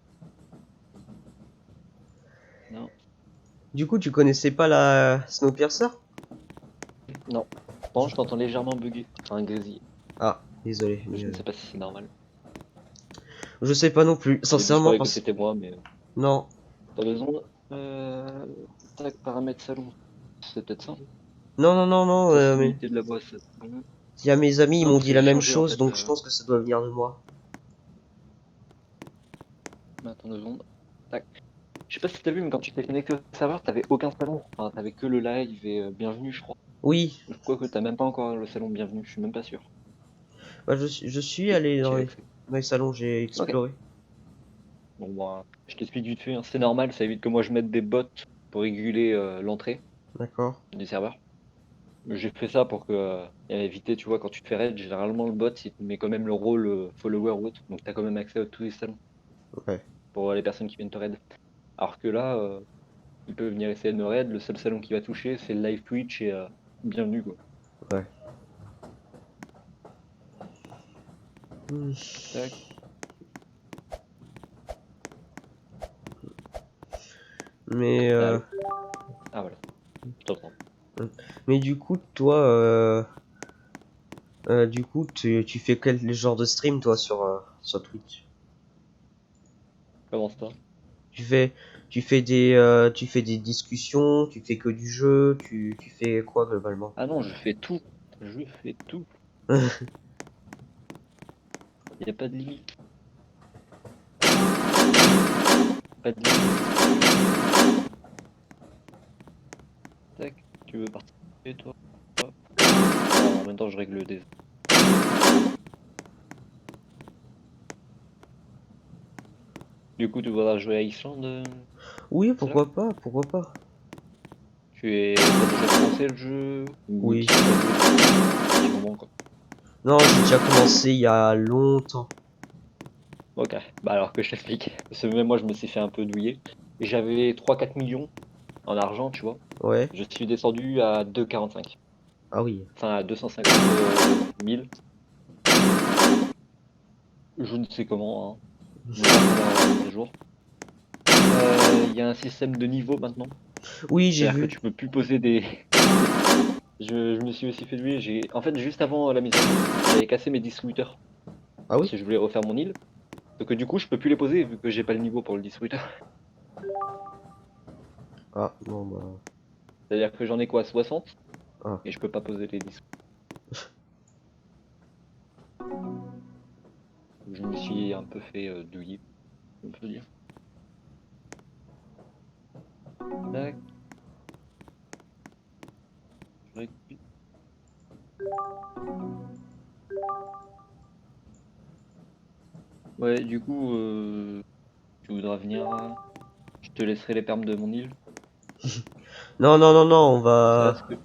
Non. Du coup, tu connaissais pas la Snowpiercer? Non. Bon, je t'entends légèrement bugger. Enfin, grésiller. Ah, désolé, mais Je ne sais pas si c'est normal. je sais pas non plus, Au début, je sincèrement, croyais que parce... c'était moi, mais Non, t'as raison. Tac, paramètres salon. C'est peut-être ça. non, mais... Sensibilité de la voix, c'est bon. Il y a mes amis, ils Non, m'ont parce dit que la j'ai même changé en chose, fait. donc je pense que ça doit venir de moi. Attends 2 secondes. Tac. Je sais pas si t'as vu, mais quand tu t'es connecté au serveur, t'avais aucun salon. Enfin, t'avais que le live et bienvenue, je crois. Oui, Je crois que t'as même pas encore le salon bienvenue, je suis même pas sûr. bah, je suis Et allé tu as accès. dans les salons, j'ai Ok. exploré. Bon, bah, je t'explique vite fait, hein. C'est normal, ça évite que moi je mette des bots pour réguler l'entrée D'accord. du serveur. J'ai fait ça pour que éviter, tu vois, quand tu te fais raid, généralement le bot il te met quand même le rôle follower ou autre, donc t'as quand même accès à tous les salons Ouais. pour les personnes qui viennent te raid. Alors que là, il peut venir essayer de me raid, le seul salon qui va toucher c'est le live Twitch et bienvenue quoi. Ouais. Hmm. Tac. Mais, Allô. Ah voilà, je t'entends. mais du coup, toi, du coup, tu fais quel genre de stream, toi, sur Twitch? Comment ça? Tu fais, tu fais des discussions, tu fais que du jeu, tu fais quoi globalement? Ah non, je fais tout. Je fais tout. Il n'y a pas de limite. Pas de limite. Tac. Tu veux participer toi? Hop. Non, en même temps, je règle des. Du coup, tu voudras jouer à Islande? Oui, C'est là? pourquoi pas. T'as déjà commencé le jeu? Ou Oui. tu as joué depuis un petit moment, quoi. Non, j'ai déjà commencé il y a longtemps. Ok, bah alors que je t'explique. Parce que même moi, je me suis fait un peu douiller. Et j'avais 3-4 millions en argent, tu vois. Ouais. Je suis descendu à 2,45. Ah oui. Enfin, à 250 000. Je ne sais comment, hein. Je vais voir des jours. Il y a un système de niveau maintenant. Oui, j'ai C'est-à-dire que vu. tu peux plus poser des. Je me suis aussi fait douiller. En fait, juste avant la mise à jour, j'avais cassé mes distributeurs. Ah oui? Si je voulais refaire mon île. Donc du coup, je peux plus les poser vu que j'ai pas le niveau pour le distributeur. Ah, bon, bah. C'est-à-dire que j'en ai quoi, 60 Ah. et je peux pas poser les distributeurs. Je me suis un peu fait douiller, on peut dire. Tac. Je récupère. Ouais, du coup, tu voudras venir. Je te laisserai les permes de mon île. Non, non, non, non, on Ça, va. ce que-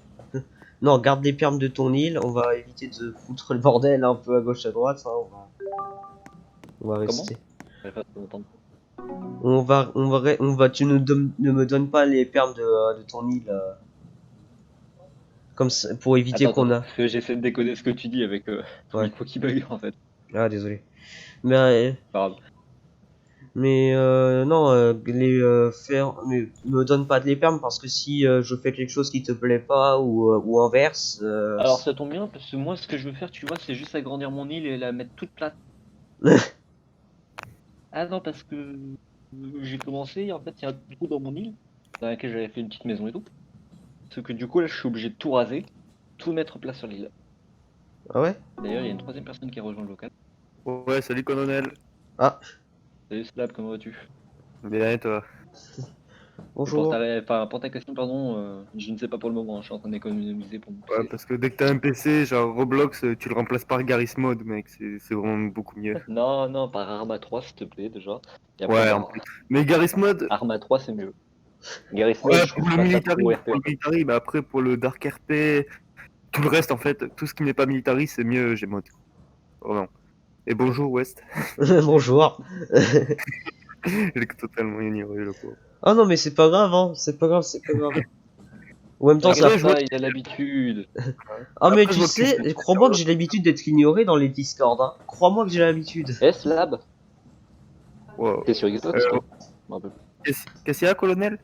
Non, garde les permes de ton île, on va éviter de foutre le bordel un peu à gauche à droite, hein, on va Comment? rester. J'arrive pas à t'entendre. Tu ne me donnes pas les permes de ton île, comme ça, pour éviter Attends, qu'on a. parce que j'essaie de décoder ce que tu dis avec ton Ouais, micro qui bug en fait. ah, désolé. Mais, Pas grave. non, me donne pas de les permes parce que si je fais quelque chose qui te plaît pas ou inverse, Alors ça tombe bien parce que moi ce que je veux faire, tu vois, c'est juste agrandir mon île et la mettre toute plate. Ah non, parce que j'ai commencé, en fait, il y a un trou dans mon île dans laquelle j'avais fait une petite maison et tout. Sauf que du coup là, je suis obligé de tout raser, tout mettre plat sur l'île. Ah ouais? D'ailleurs, il y a une troisième personne qui a rejoint le local. Ouais, salut colonel. Ah, Salut Slab, comment vas-tu? Bien et toi? Et pour bonjour. pour ta question, pardon, je ne sais pas pour le moment, hein, je suis en train d'économiser pour mon Ouais, PC. parce que dès que t'as un PC, genre Roblox, tu le remplaces par Garry's Mod, mec, c'est vraiment beaucoup mieux. Non, non, par Arma 3, s'il te plaît, déjà. Et après, Ouais, en bah, plus. Mais Garry's Mod, Arma 3, c'est mieux. Garry's Mod, ouais, je pour trouve le pas ça military, trop RP, pour en le fait. military, mais après pour le Dark RP, tout le reste en fait, tout ce qui n'est pas military, c'est mieux Gmod. Vraiment. Et bonjour West. Bonjour. J'ai totalement ignoré le pauvre. Ah non, mais c'est pas grave, hein, c'est pas grave, c'est pas grave. En même temps, ça. T'inquiète Après, je vois, pas, il a l'habitude. Ah, mais après, je tu vois que tu fais sais, crois-moi que j'ai l'habitude d'être ignoré dans les Discord, hein. Crois-moi que j'ai l'habitude. S-Lab, wow. t'es sur Xbox, toi? Je me rappelle plus. Qu'est-ce qu'il y a, colonel?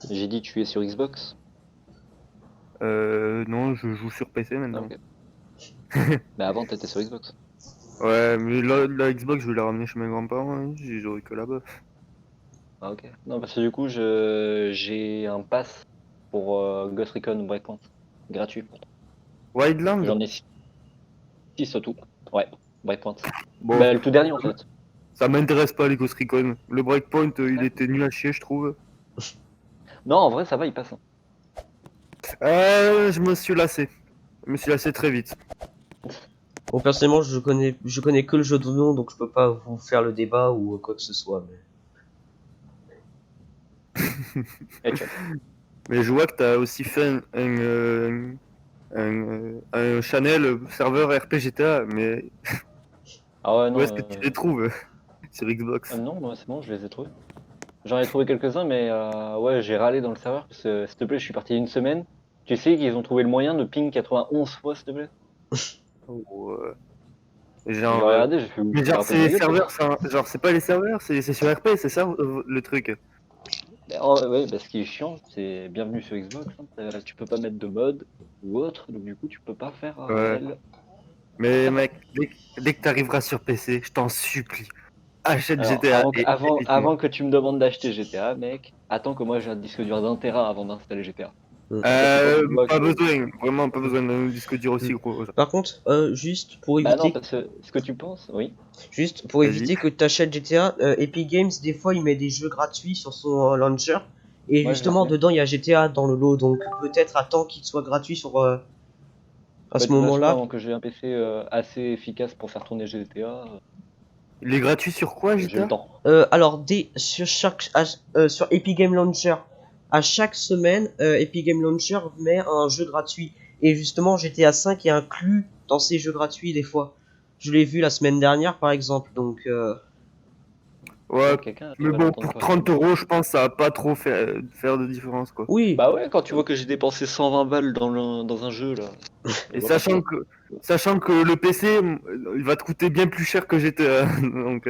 J'ai dit tu es sur Xbox. Non, je joue sur PC Ah, maintenant. ok. Mais avant, t'étais sur Xbox. Ouais, mais la Xbox, je vais la ramener chez mes grands-parents, hein. J'y jouerai que là-bas. Ah, ok. Non, parce que du coup, j'ai un pass pour Ghost Recon Breakpoint. Gratuit. Wildland? J'en ai 6 au tout. Ouais, Breakpoint. Bon, Bah, le tout dernier en fait. ça m'intéresse pas les Ghost Recon. Le Breakpoint, il était nul à chier, je trouve. Non, en vrai, ça va, il passe, hein. Je me suis lassé. Je me suis lassé très vite. Bon, personnellement, je connais que le jeu de nom, donc je peux pas vous faire le débat ou quoi que ce soit. Et tu Mais je vois que t'as aussi fait un channel serveur RPGTA, mais Ah ouais, où non. est-ce que tu les trouves sur Xbox? Non, moi, c'est bon, je les ai trouvés. J'en ai trouvé quelques-uns, mais ouais, j'ai râlé dans le serveur parce que, s'il te plaît, je suis parti une semaine. Tu sais qu'ils ont trouvé le moyen de ping 91 fois, s'il te plaît. Ou, J'ai genre, regardé, j'ai fait. mais T'as genre un peu de ma c'est gueule, toi. serveur, genre c'est pas les serveurs, c'est sur RP, c'est ça le truc. Ouais, bah, ce qui est chiant, c'est bienvenue sur Xbox, hein. Tu peux pas mettre de mode ou autre, donc du coup, tu peux pas faire Ouais. Mais mec, dès que t'arriveras sur PC, je t'en supplie, achète Alors, GTA avant que tu me demandes d'acheter GTA, mec, attends que moi j'ai un disque dur d'1 Tera avant d'installer GTA. Mm. Pas besoin, vraiment pas besoin d'un disque dur aussi gros. Par contre, juste pour Bah non, éviter, parce que ce que tu penses, oui. Vas-y. que t'achètes GTA, Epic Games des fois il met des jeux gratuits sur son launcher et Ouais, je justement sais. dedans il y a GTA dans le lot, donc peut-être attends qu'il soit gratuit sur à Bah, ce de toute façon, moment-là. avant que j'ai un PC assez efficace pour faire tourner GTA, Il est gratuit sur quoi j'ai le GTA? temps. Alors sur Epic Game Launcher, à chaque semaine, Epic Game Launcher met un jeu gratuit et justement GTA 5 est inclus dans ces jeux gratuits des fois. Je l'ai vu la semaine dernière par exemple, donc Ouais, Quelqu'un mais arrive à bon, l'entendre pour pas. 30 euros, je pense que ça va pas trop faire de différence, quoi. Oui, Bah ouais, quand tu vois que j'ai dépensé 120 balles dans un jeu là. Et Voilà, sachant que le PC, il va te coûter bien plus cher que GTA. Donc,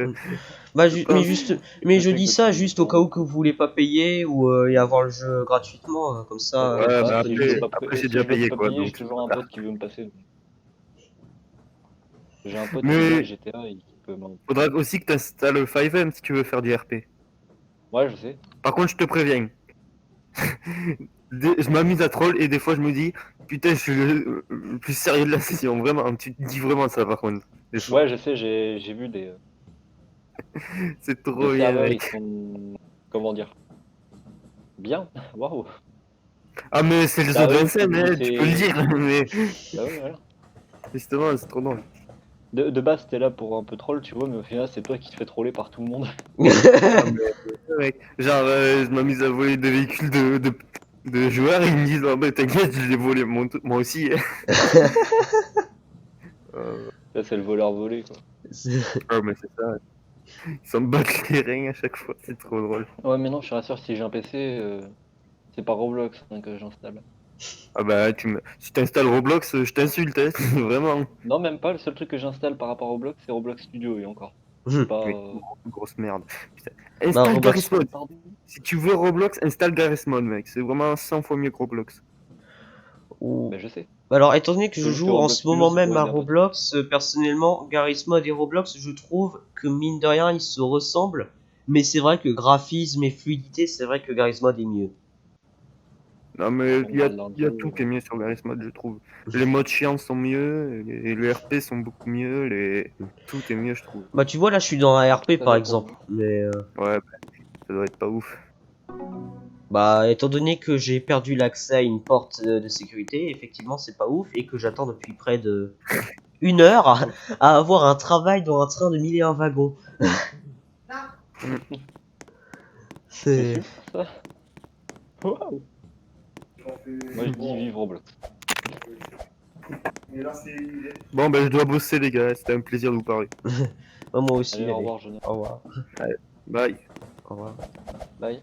bah, je mais pense. juste, je mais je sais dis que ça tu juste au cas où que vous voulez pas payer ou et avoir le jeu gratuitement, comme ça, Ouais, vous mais bah, si je veux après, économisez. pas, après j'ai si déjà je veux payé, pas quoi. payer, j'ai Donc, toujours un pote qui veut me passer. J'ai un pote qui a mais GTA et qui peut m'en. faudra aussi que tu installes le 5M si tu veux faire du RP. Ouais, je sais. Par contre, je te préviens. Je m'amuse à troll et des fois je me dis, putain, je suis le plus sérieux de la session. Vraiment, tu te dis vraiment ça, par contre. Des fois. Ouais, je sais, j'ai vu C'est des trop bien, serveurs, ils mec. sont. Comment dire? Bien. Waouh. Ah, mais c'est les autres Sérieux, Vincennes, hein, tu peux le dire. Mais Bah oui, voilà. justement, c'est trop drôle. De base, t'es là pour un peu troll, tu vois, mais au final, c'est toi qui te fais troller par tout le monde. Ah, mais, mec. Genre, je m'amuse à voler des véhicules de joueurs et ils me disent, oh, bah, t'inquiète, je l'ai volé moi aussi. Euh, Ça, c'est le voleur volé, quoi. ah, mais c'est ça. Ils s'en battent les reins à chaque fois, c'est trop drôle. Ouais, mais non, je te rassure, si j'ai un PC, c'est pas Roblox que j'installe. Ah bah, si t'installes Roblox, je t'insulte, hein, vraiment. Non, même pas, le seul truc que j'installe par rapport à Roblox, c'est Roblox Studio, et encore. C'est pas. Mais grosse merde. Putain. Bah, Installe Roblox. Garry's Mod. Pardon? Si tu veux Roblox, installe Garry's Mod, mec. C'est vraiment 100 fois mieux que Roblox. Ou... Bah, je sais. Bah alors, étant donné que je Faut juste que joue en Roblox ce Studio, moment c'est même pour à aider un pote. Roblox, personnellement, Garry's Mod et Roblox, je trouve que mine de rien, ils se ressemblent. Mais c'est vrai que graphisme et fluidité, c'est vrai que Garry's Mod est mieux. Non, mais On parle d'un il y a jeu. tout qui est mieux sur Garry's Mod, je trouve. Les modes chiants sont mieux, et les RP sont beaucoup mieux, tout est mieux, je trouve. Bah tu vois, là, je suis dans un RP Ça par dépend. exemple. Mais Ouais, bah, ça doit être pas ouf. bah, étant donné que j'ai perdu l'accès à une porte de sécurité, effectivement, c'est pas ouf. Et que j'attends depuis près de 1 heure à avoir un travail dans un train de 1001 wagons. C'est C'est... super ça. Waouh. Moi, je dis vive Roblox. Bon, ben, je dois bosser, les gars. C'était un plaisir de vous parler. Oh, moi aussi, Allez, au allez. revoir, jeune. Au revoir. Bye. Au revoir. Bye.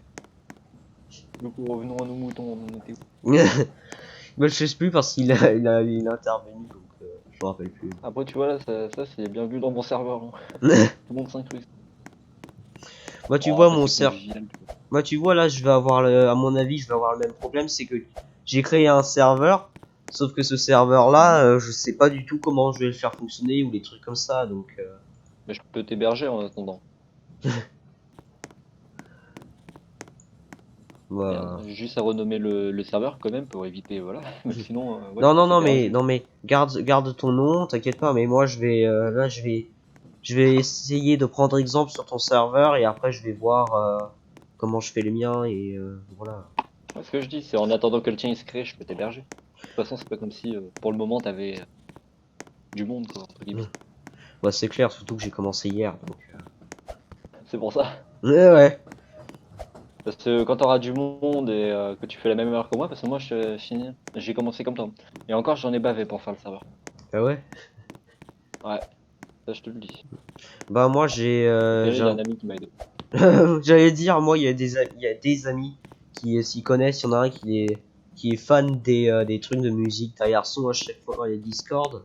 Du coup, revenons à nos moutons, on en était où? Bah, je sais plus parce qu'il il a intervenu, donc je me rappelle plus. Après, tu vois, là, ça c'est bien vu dans mon serveur. Hein. Tout le monde s'incluse. Moi, tu Oh, vois, après, mon c'est serveur. convivial, tu vois. Moi, tu vois, là, je vais avoir à mon avis, je vais avoir le même problème, c'est que j'ai créé un serveur, sauf que ce serveur-là, je sais pas du tout comment je vais le faire fonctionner ou les trucs comme ça, donc. Mais je peux t'héberger en attendant. Voilà. J'ai juste à renommer le serveur quand même pour éviter, voilà. Mais sinon, ouais, Non, je peux non, non, t'héberger. mais garde ton nom, t'inquiète pas, mais moi, là, je vais essayer de prendre exemple sur ton serveur et après, je vais voir comment je fais les miens et voilà. Ouais, ce que je dis, c'est en attendant que le tien il se crée, je peux t'héberger. De toute façon, c'est pas comme si pour le moment t'avais du monde, quoi, entre guillemets. Bah, c'est clair, surtout que j'ai commencé hier, donc. C'est pour ça. Ouais. Parce que quand t'auras du monde et que tu fais la même heure que moi, parce que moi j'ai commencé comme toi. Et encore, j'en ai bavé pour faire le serveur. Ah ouais. Ouais, ça je te le dis. Bah, moi, Et il j'ai y a un ami qui m'a aidé. J'allais dire, moi, il y a des amis qui s'y connaissent. Il y en a un qui est fan des trucs de musique derrière son à chaque fois dans les Discord.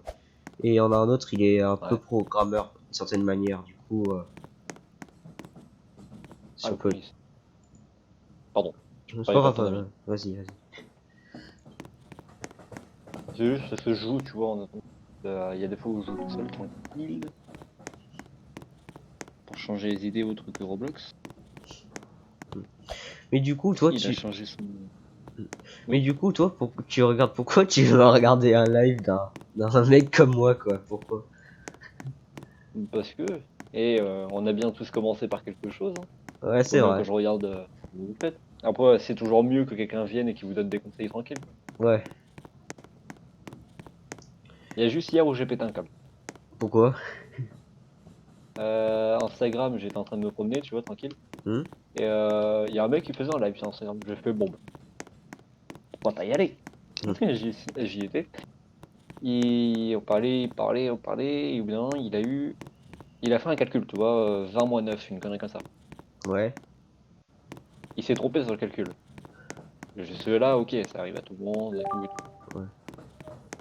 Et il y en a un autre, il est un peu Ouais. programmeur d'une certaine manière. Du coup, si Ah, on le peut. police. Pardon. C'est pas parlais pas de grave, ton ami. vas-y. C'est juste parce que je joue, tu vois, en attendant. Il y a des fois où je joue tout seul, tranquille. Pour changer les idées autres que Roblox. Mais du coup, toi, Il a changé son. Mais du coup, toi, tu regardes pourquoi tu veux regarder un live d'un mec comme moi, quoi? Pourquoi? Parce que. Et on a bien tous commencé par quelque chose. Hein. Ouais, c'est Comme vrai. quand je regarde ce que vous faites. Après, c'est toujours mieux que quelqu'un vienne et qui vous donne des conseils tranquilles. Ouais. Il y a juste hier où j'ai pété un câble. Pourquoi? Instagram, j'étais en train de me promener, tu vois, tranquille. Hmm. Et il y a un mec qui faisait un live sur Instagram. Je fais bon, on va pas y aller. J'y étais. On parlait. Et bien, il a fait un calcul, tu vois, 20 moins 9, une connerie comme ça. Ouais. Il s'est trompé sur le calcul. Ceux-là, ok, ça arrive à tout le monde et tout et tout. Ouais.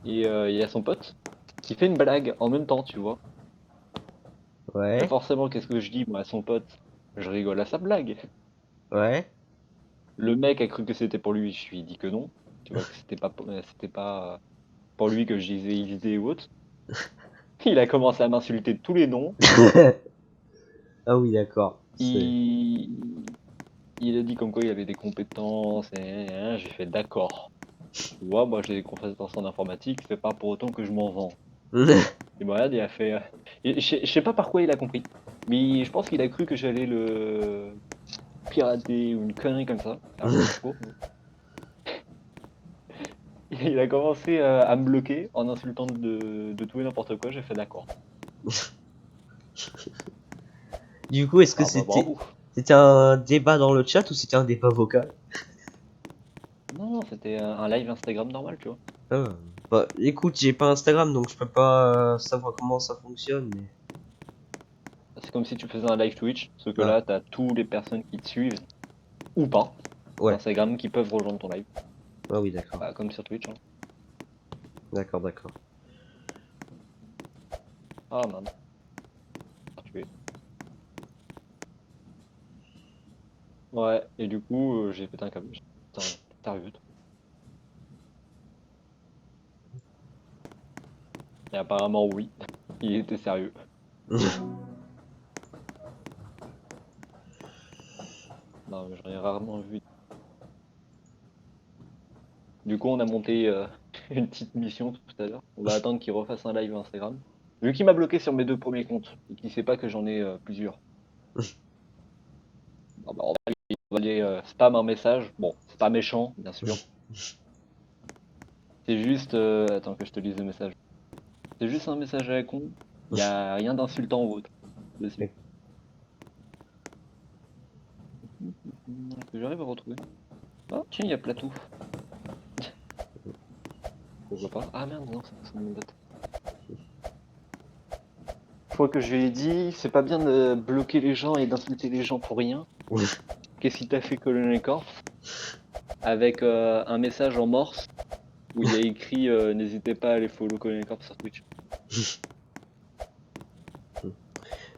Et il y a son pote qui fait une blague en même temps, tu vois. Et Ouais. forcément, qu'est-ce que je dis, moi, à son pote? Je rigole à sa blague. Ouais. Le mec a cru que c'était pour lui, je lui ai dit que non. Tu vois, que c'était pas pour lui que je disais XD ou autre. Il a commencé à m'insulter de tous les noms. Ah oui, d'accord. Il... il a dit comme quoi il avait des compétences et j'ai fait d'accord. Tu vois, moi j'ai des compétences en informatique, c'est pas pour autant que je m'en vends. Et voilà, il a fait. Je sais pas par quoi il a compris, mais je pense qu'il a cru que j'allais le pirater ou une connerie comme ça. Alors, c'est faux. Il a commencé à me bloquer en insultant de tout et n'importe quoi. J'ai fait d'accord. Du coup, est-ce que Ah bah bravo. c'était un débat dans le chat ou c'était un débat vocal? Non, non, c'était un live Instagram normal, tu vois. Ah. Bah, écoute, j'ai pas Instagram donc je peux pas savoir comment ça fonctionne, mais. C'est comme si tu faisais un live Twitch, sauf que Ah, là, t'as toutes les personnes qui te suivent, ou pas, sur ouais. Instagram, qui peuvent rejoindre ton live. Ah oui, d'accord. Bah, comme sur Twitch. Hein. D'accord, d'accord. Ah, merde. Tu es. Ouais, et du coup, j'ai pété un câble. Putain, t'as vu, toi. Et apparemment, oui, il était sérieux. Non, mais j'en ai rarement vu. Du coup, on a monté une petite mission tout à l'heure. On va attendre qu'il refasse un live Instagram. Vu qu'il m'a bloqué sur mes 2 premiers comptes, et qu'il sait pas que j'en ai plusieurs. Ah bah, on va aller spam un message. Bon, c'est pas méchant, bien sûr. C'est juste... attends que je te lise le message. C'est juste un message à la con. Il y a rien d'insultant ou autre dessus. Que j'arrive à retrouver. Ah, tiens, il y a Platou. Pourquoi pas? Ah merde, non, c'est mon date. Je crois que je lui ai dit, c'est pas bien de bloquer les gens et d'insulter les gens pour rien. Qu'est-ce qui t'a fait Colonel Corps? Avec un message en morse où il y a écrit n'hésitez pas à aller follow Colonel Corps sur Twitch.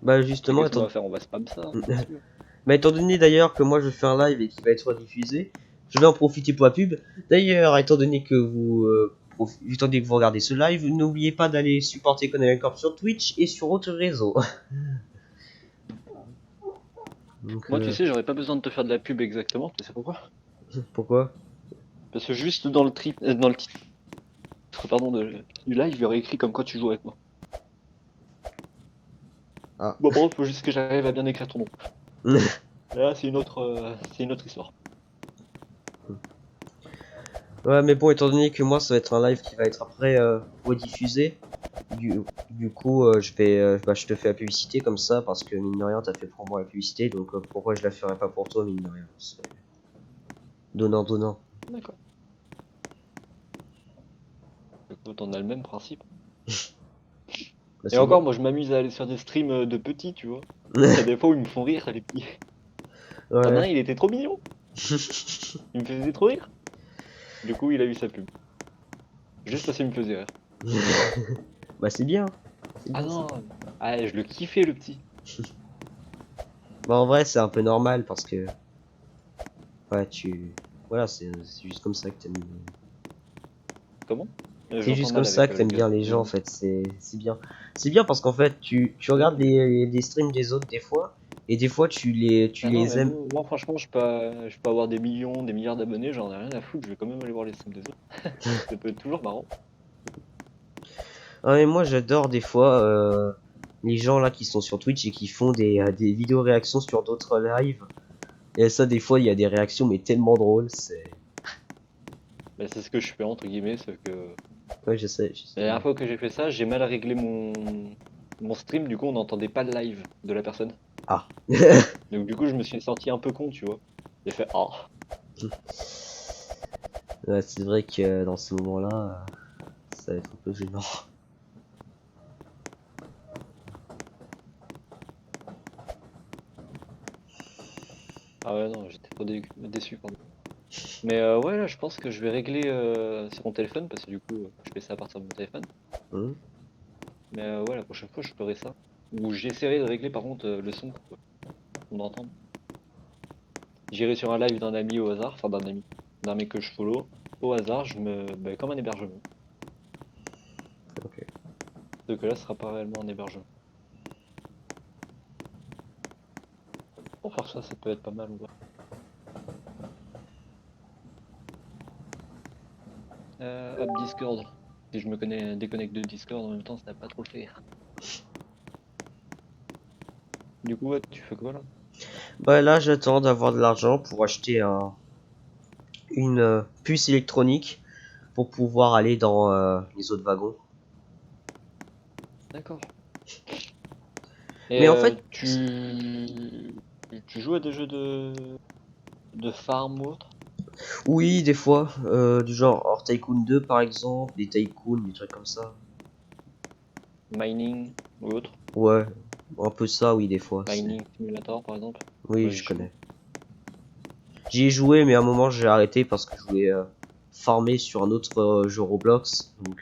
Bah Et justement, qu'est-ce qu'on va faire? On va spam ça, hein, bien sûr. bah, étant donné d'ailleurs que moi je fais un live et qui va être rediffusé, je vais en profiter pour la pub. D'ailleurs, étant donné que vous regardez ce live, n'oubliez pas d'aller supporter Conan Corp sur Twitch et sur autres réseaux. Donc, Moi, tu sais, j'aurais pas besoin de te faire de la pub exactement, tu sais pourquoi? pourquoi? Parce que juste dans le titre pardon, du live, il y aurait écrit comme quoi tu joues avec moi. Ah. Bon, bon, faut juste que j'arrive à bien écrire ton nom. Là, c'est une autre histoire. Ouais, mais bon, étant donné que moi ça va être un live qui va être après rediffusé, du coup, je te fais la publicité comme ça parce que mine de rien, t'as fait pour moi la publicité, donc pourquoi je la ferais pas pour toi, mine de rien. C'est donnant, donnant. D'accord. Écoute, on a le même principe. Bah, Et c'est encore, bien. moi, je m'amuse à aller sur des streams de petits, tu vois. Il y a des fois où ils me font rire, les petits. T'en as un, Ouais. il était trop mignon. Il me faisait trop rire. Du coup, il a eu sa pub. Juste parce qu'il me faisait rire. Bah, c'est bien. C'est Ah bien, ça. non, ah, je le kiffais, le petit. Bah, en vrai, c'est un peu normal parce que. Ouais, voilà, c'est juste comme ça que t'aimes. Comment? C'est J'entends juste mal comme ça avec que le t'aimes bien casque. les gens en fait, c'est bien. C'est bien parce qu'en fait, tu regardes les streams des autres des fois, et des fois tu Ah non, mais les aimes. moi, franchement, je peux avoir des millions, des milliards d'abonnés, j'en ai rien à foutre, je vais quand même aller voir les streams des autres. Ça peut être toujours marrant. Ah, mais moi j'adore des fois les gens là qui sont sur Twitch et qui font des vidéos réactions sur d'autres lives. Et ça, des fois, il y a des réactions mais tellement drôles, c'est. Mais c'est ce que je fais, entre guillemets, c'est que... Ouais, je sais. La dernière fois que j'ai fait ça, j'ai mal réglé mon stream, du coup, on n'entendait pas le live de la personne. Ah. Donc du coup, je me suis senti un peu con, tu vois. J'ai fait « Ah !» Ouais, c'est vrai que dans ce moment-là, ça va être un peu gênant. Ah ouais, non, j'étais trop déçu, pardon. Mais ouais, là, je pense que je vais régler sur mon téléphone, parce que du coup, je fais ça à partir de mon téléphone. Hmm. Mais ouais, la prochaine fois, je ferai ça. Ou j'essaierai de régler, par contre, le son pour qu'on entende. J'irai sur un live d'un ami au hasard, enfin d'un mec que je follow. Au hasard, comme un hébergement. Ok. Sauf que là, ce sera pas réellement un hébergement. Pour faire ça, ça peut être pas mal, ouais. Hop, Discord. Si je me déconnecte de Discord en même temps, ça va pas trop le faire. Du coup, ouais, tu fais quoi là? Bah là, j'attends d'avoir de l'argent pour acheter une puce électronique pour pouvoir aller dans les autres wagons. D'accord. Et Mais en fait, tu joues à des jeux de farm ou autre? oui, des fois, du genre Hors Tycoon 2 par exemple, des Tycoon, des trucs comme ça. Mining ou autre? Ouais, un peu ça, oui, des fois. Mining Simulator par exemple? Oui, Ouais, je j'y joue. connais. J'y ai joué, mais à un moment j'ai arrêté parce que je voulais farmer sur un autre jeu Roblox. Donc,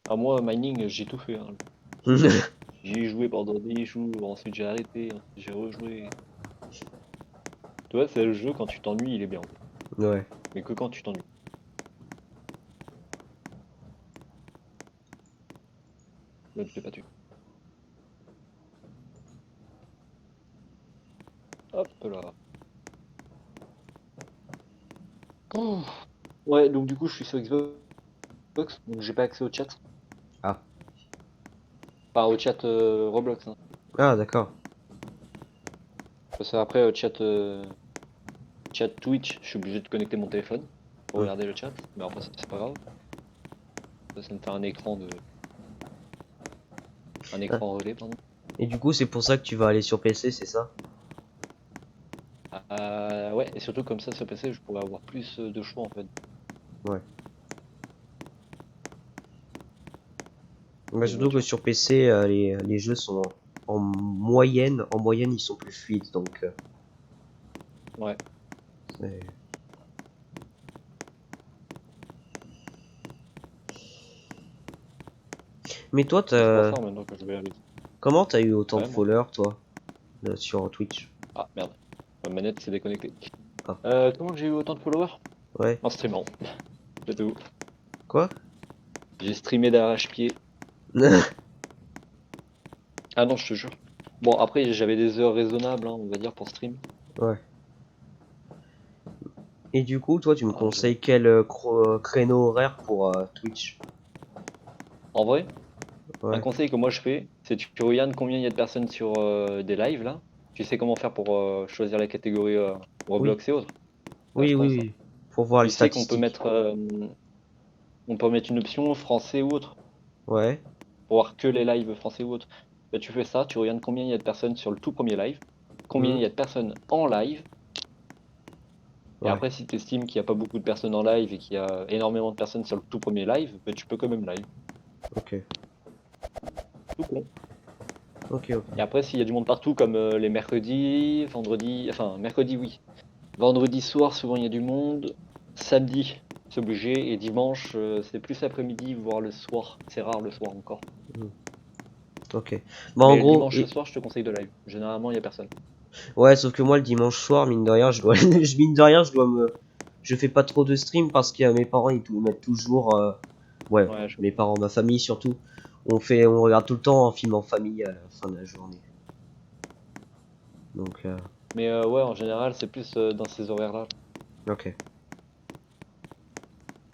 Ah, moi, Mining, j'ai tout fait, hein. J'y ai joué pendant des jours, ensuite j'ai arrêté, ensuite j'ai rejoué. Tu vois, c'est le jeu, quand tu t'ennuies, il est bien. ouais. Mais que quand tu t'ennuies. Ne te fais pas tuer. Hop là. Oh. Ouais, donc du coup, je suis sur Xbox, donc j'ai pas accès au chat. Ah. Enfin, au chat Roblox, hein. Ah, d'accord. Parce qu'après, chat Twitch, je suis obligé de connecter mon téléphone pour Hmm. regarder le chat. Mais après, c'est pas grave. Ça me fait un écran Un écran relais, pardon. Et du coup, c'est pour ça que tu vas aller sur PC, c'est ça? Ouais, et surtout comme ça, sur PC, je pourrais avoir plus de choix en fait. Ouais. Bah, De surtout que voitures. sur PC, les jeux sont en moyenne, ils sont plus fluides, donc Ouais. c'est- Mais toi, Mais c'est pour ça maintenant que je vais aller. comment t'as eu autant de Ouais, moi. followers, toi, sur Twitch? Ah, merde. Ma manette s'est déconnectée. Ah. Comment j'ai eu autant de followers? Ouais. En streamant. C'est tout. Quoi? J'ai streamé d'arrache-pied. Ah non, je te jure. Bon, après, j'avais des heures raisonnables, hein, on va dire, pour stream. Ouais. Et du coup, toi, tu me Ah, conseilles quel créneau horaire pour Twitch? En vrai, un Ouais. conseil que moi je fais, c'est tu regardes combien il y a de personnes sur des lives là. Tu sais comment faire pour choisir la catégorie Oui. Roblox et autres. Ça, Oui, je oui, pense, hein. oui. Pour voir les Tu sais qu'on peut statistiques. mettre, une option français ou autre, Ouais. pour voir que les lives français ou autres. Bah, tu fais ça, tu regardes combien il y a de personnes sur le tout premier live, combien Hmm. il y a de personnes en live, et Ouais. après si tu estimes qu'il n'y a pas beaucoup de personnes en live et qu'il y a énormément de personnes sur le tout premier live, bah, tu peux quand même live. Ok. Tout con. Ok, ok. Et après, s'il y a du monde partout, comme les mercredis, vendredis, enfin mercredi oui. Vendredi soir, souvent il y a du monde. Samedi, c'est obligé. Et dimanche, c'est plus après-midi, voire le soir. C'est rare le soir encore. Ok. Bah, en Mais le gros, dimanche soir, je te conseille de live. Généralement, il y a personne. ouais, sauf que moi, le dimanche soir, mine de rien, mine de rien, je fais pas trop de stream parce que mes parents, ils mettent toujours, ouais, Ouais, je mes comprends. parents, ma famille surtout. On regarde tout le temps un film en famille à la fin de la journée. Donc, Mais ouais, en général, c'est plus dans ces horaires-là. ok.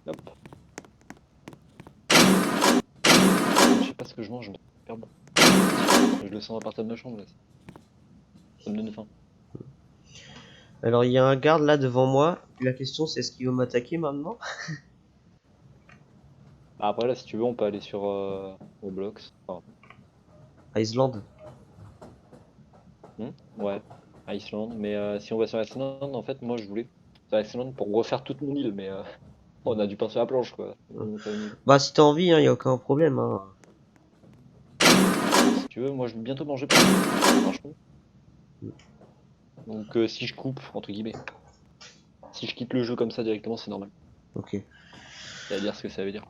Hop. Je sais pas ce que je mange, mais c'est super bon. Je le sens à partir de ma chambre, là. Ça me donne faim. Alors, il y a un garde là devant moi. La question, c'est est-ce qu'il veut m'attaquer maintenant? Bah, après, là, si tu veux, on peut aller sur Roblox. Enfin, Iceland. ouais, Iceland. Mais si on va sur Iceland, en fait, moi, je voulais sur Iceland pour refaire toute mon île, mais on a du pain sur la planche, quoi. On fait une île. Bah, si t'as envie, hein, y a aucun problème, hein. Si tu veux, moi, je vais bientôt manger. Franchement. Donc si je coupe, entre guillemets, si je quitte le jeu comme ça directement, c'est normal. Ok. Ça veut dire ce que ça veut dire.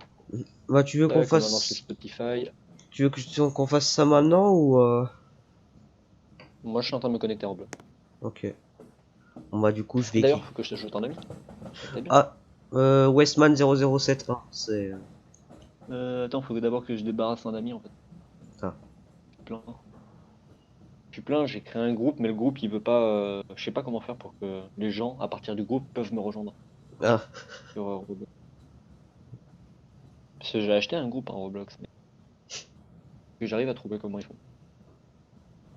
Bah, tu veux qu'on Tac, on va lancer fasse. Spotify. Tu veux qu'on fasse ça maintenant ou Moi, je suis en train de me connecter en bleu. Ok. Bon, bah, du coup, je vais D'ailleurs, quitter. faut que je t'ajoute en ami. Peut-être bien. Ah, Westman 0071, c'est. Attends, faut d'abord que je débarrasse un ami en fait. Ah. Je suis plein. Je suis plein, j'ai créé un groupe, mais le groupe il veut pas. Je sais pas comment faire pour que les gens, à partir du groupe, peuvent me rejoindre Ah, sur Roblox. Parce que j'ai acheté un groupe en Roblox, mais que j'arrive à trouver comment ils font.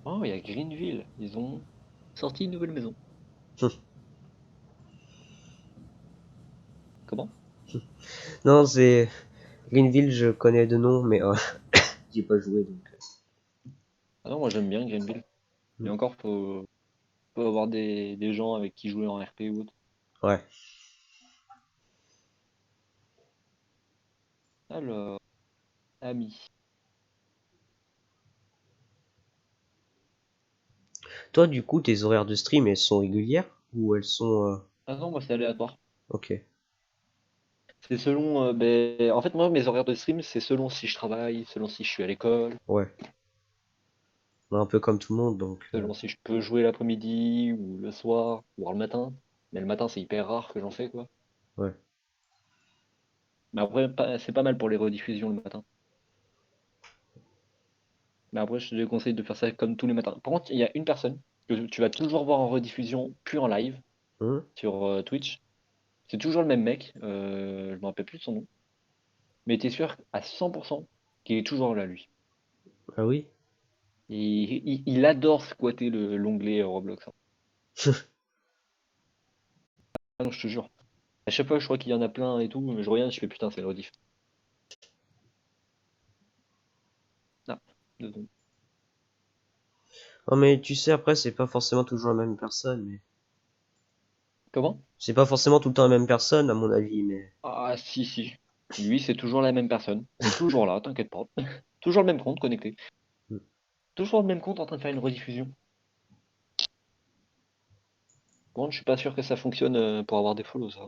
Oh, il y a Greenville, ils ont sorti une nouvelle maison. Comment? non, c'est. Greenville, je connais de nom, mais j'y ai pas joué donc. Ah non, moi j'aime bien Greenville. Et Hmm. encore, faut avoir des gens avec qui jouer en RP ou autre. Ouais. Alors, amis. Toi, du coup, tes horaires de stream, elles sont régulières ou elles sont. Ah non, moi c'est aléatoire. Ok. C'est selon. En fait, moi, mes horaires de stream, c'est selon si je travaille, selon si je suis à l'école, Ouais. Un peu comme tout le monde donc. selon si je peux jouer l'après-midi ou le soir, voire le matin. Mais le matin, c'est hyper rare que j'en fais, quoi. Ouais. Mais après, c'est pas mal pour les rediffusions le matin. Mais après, je te déconseille de faire ça comme tous les matins. Par contre, il y a une personne que tu vas toujours voir en rediffusion, puis en live, Hmm. sur Twitch. C'est toujours le même mec, je me rappelle plus de son nom. Mais t'es sûr à 100% qu'il est toujours là, lui. Ah oui? Et il adore squatter l'onglet Roblox, hein. Ah non, je te jure. À chaque fois, je crois qu'il y en a plein et tout, mais je reviens, je fais putain, c'est le rediff. Ah, 2 secondes. Non, mais tu sais, après, c'est pas forcément toujours la même personne, mais. Comment? C'est pas forcément tout le temps la même personne, à mon avis, mais. Ah, si, si. Lui, c'est toujours la même personne. Il est toujours là, t'inquiète pas. Toujours le même compte connecté. Hmm. Toujours le même compte en train de faire une rediffusion. Bon, je suis pas sûr que ça fonctionne pour avoir des follow, ça.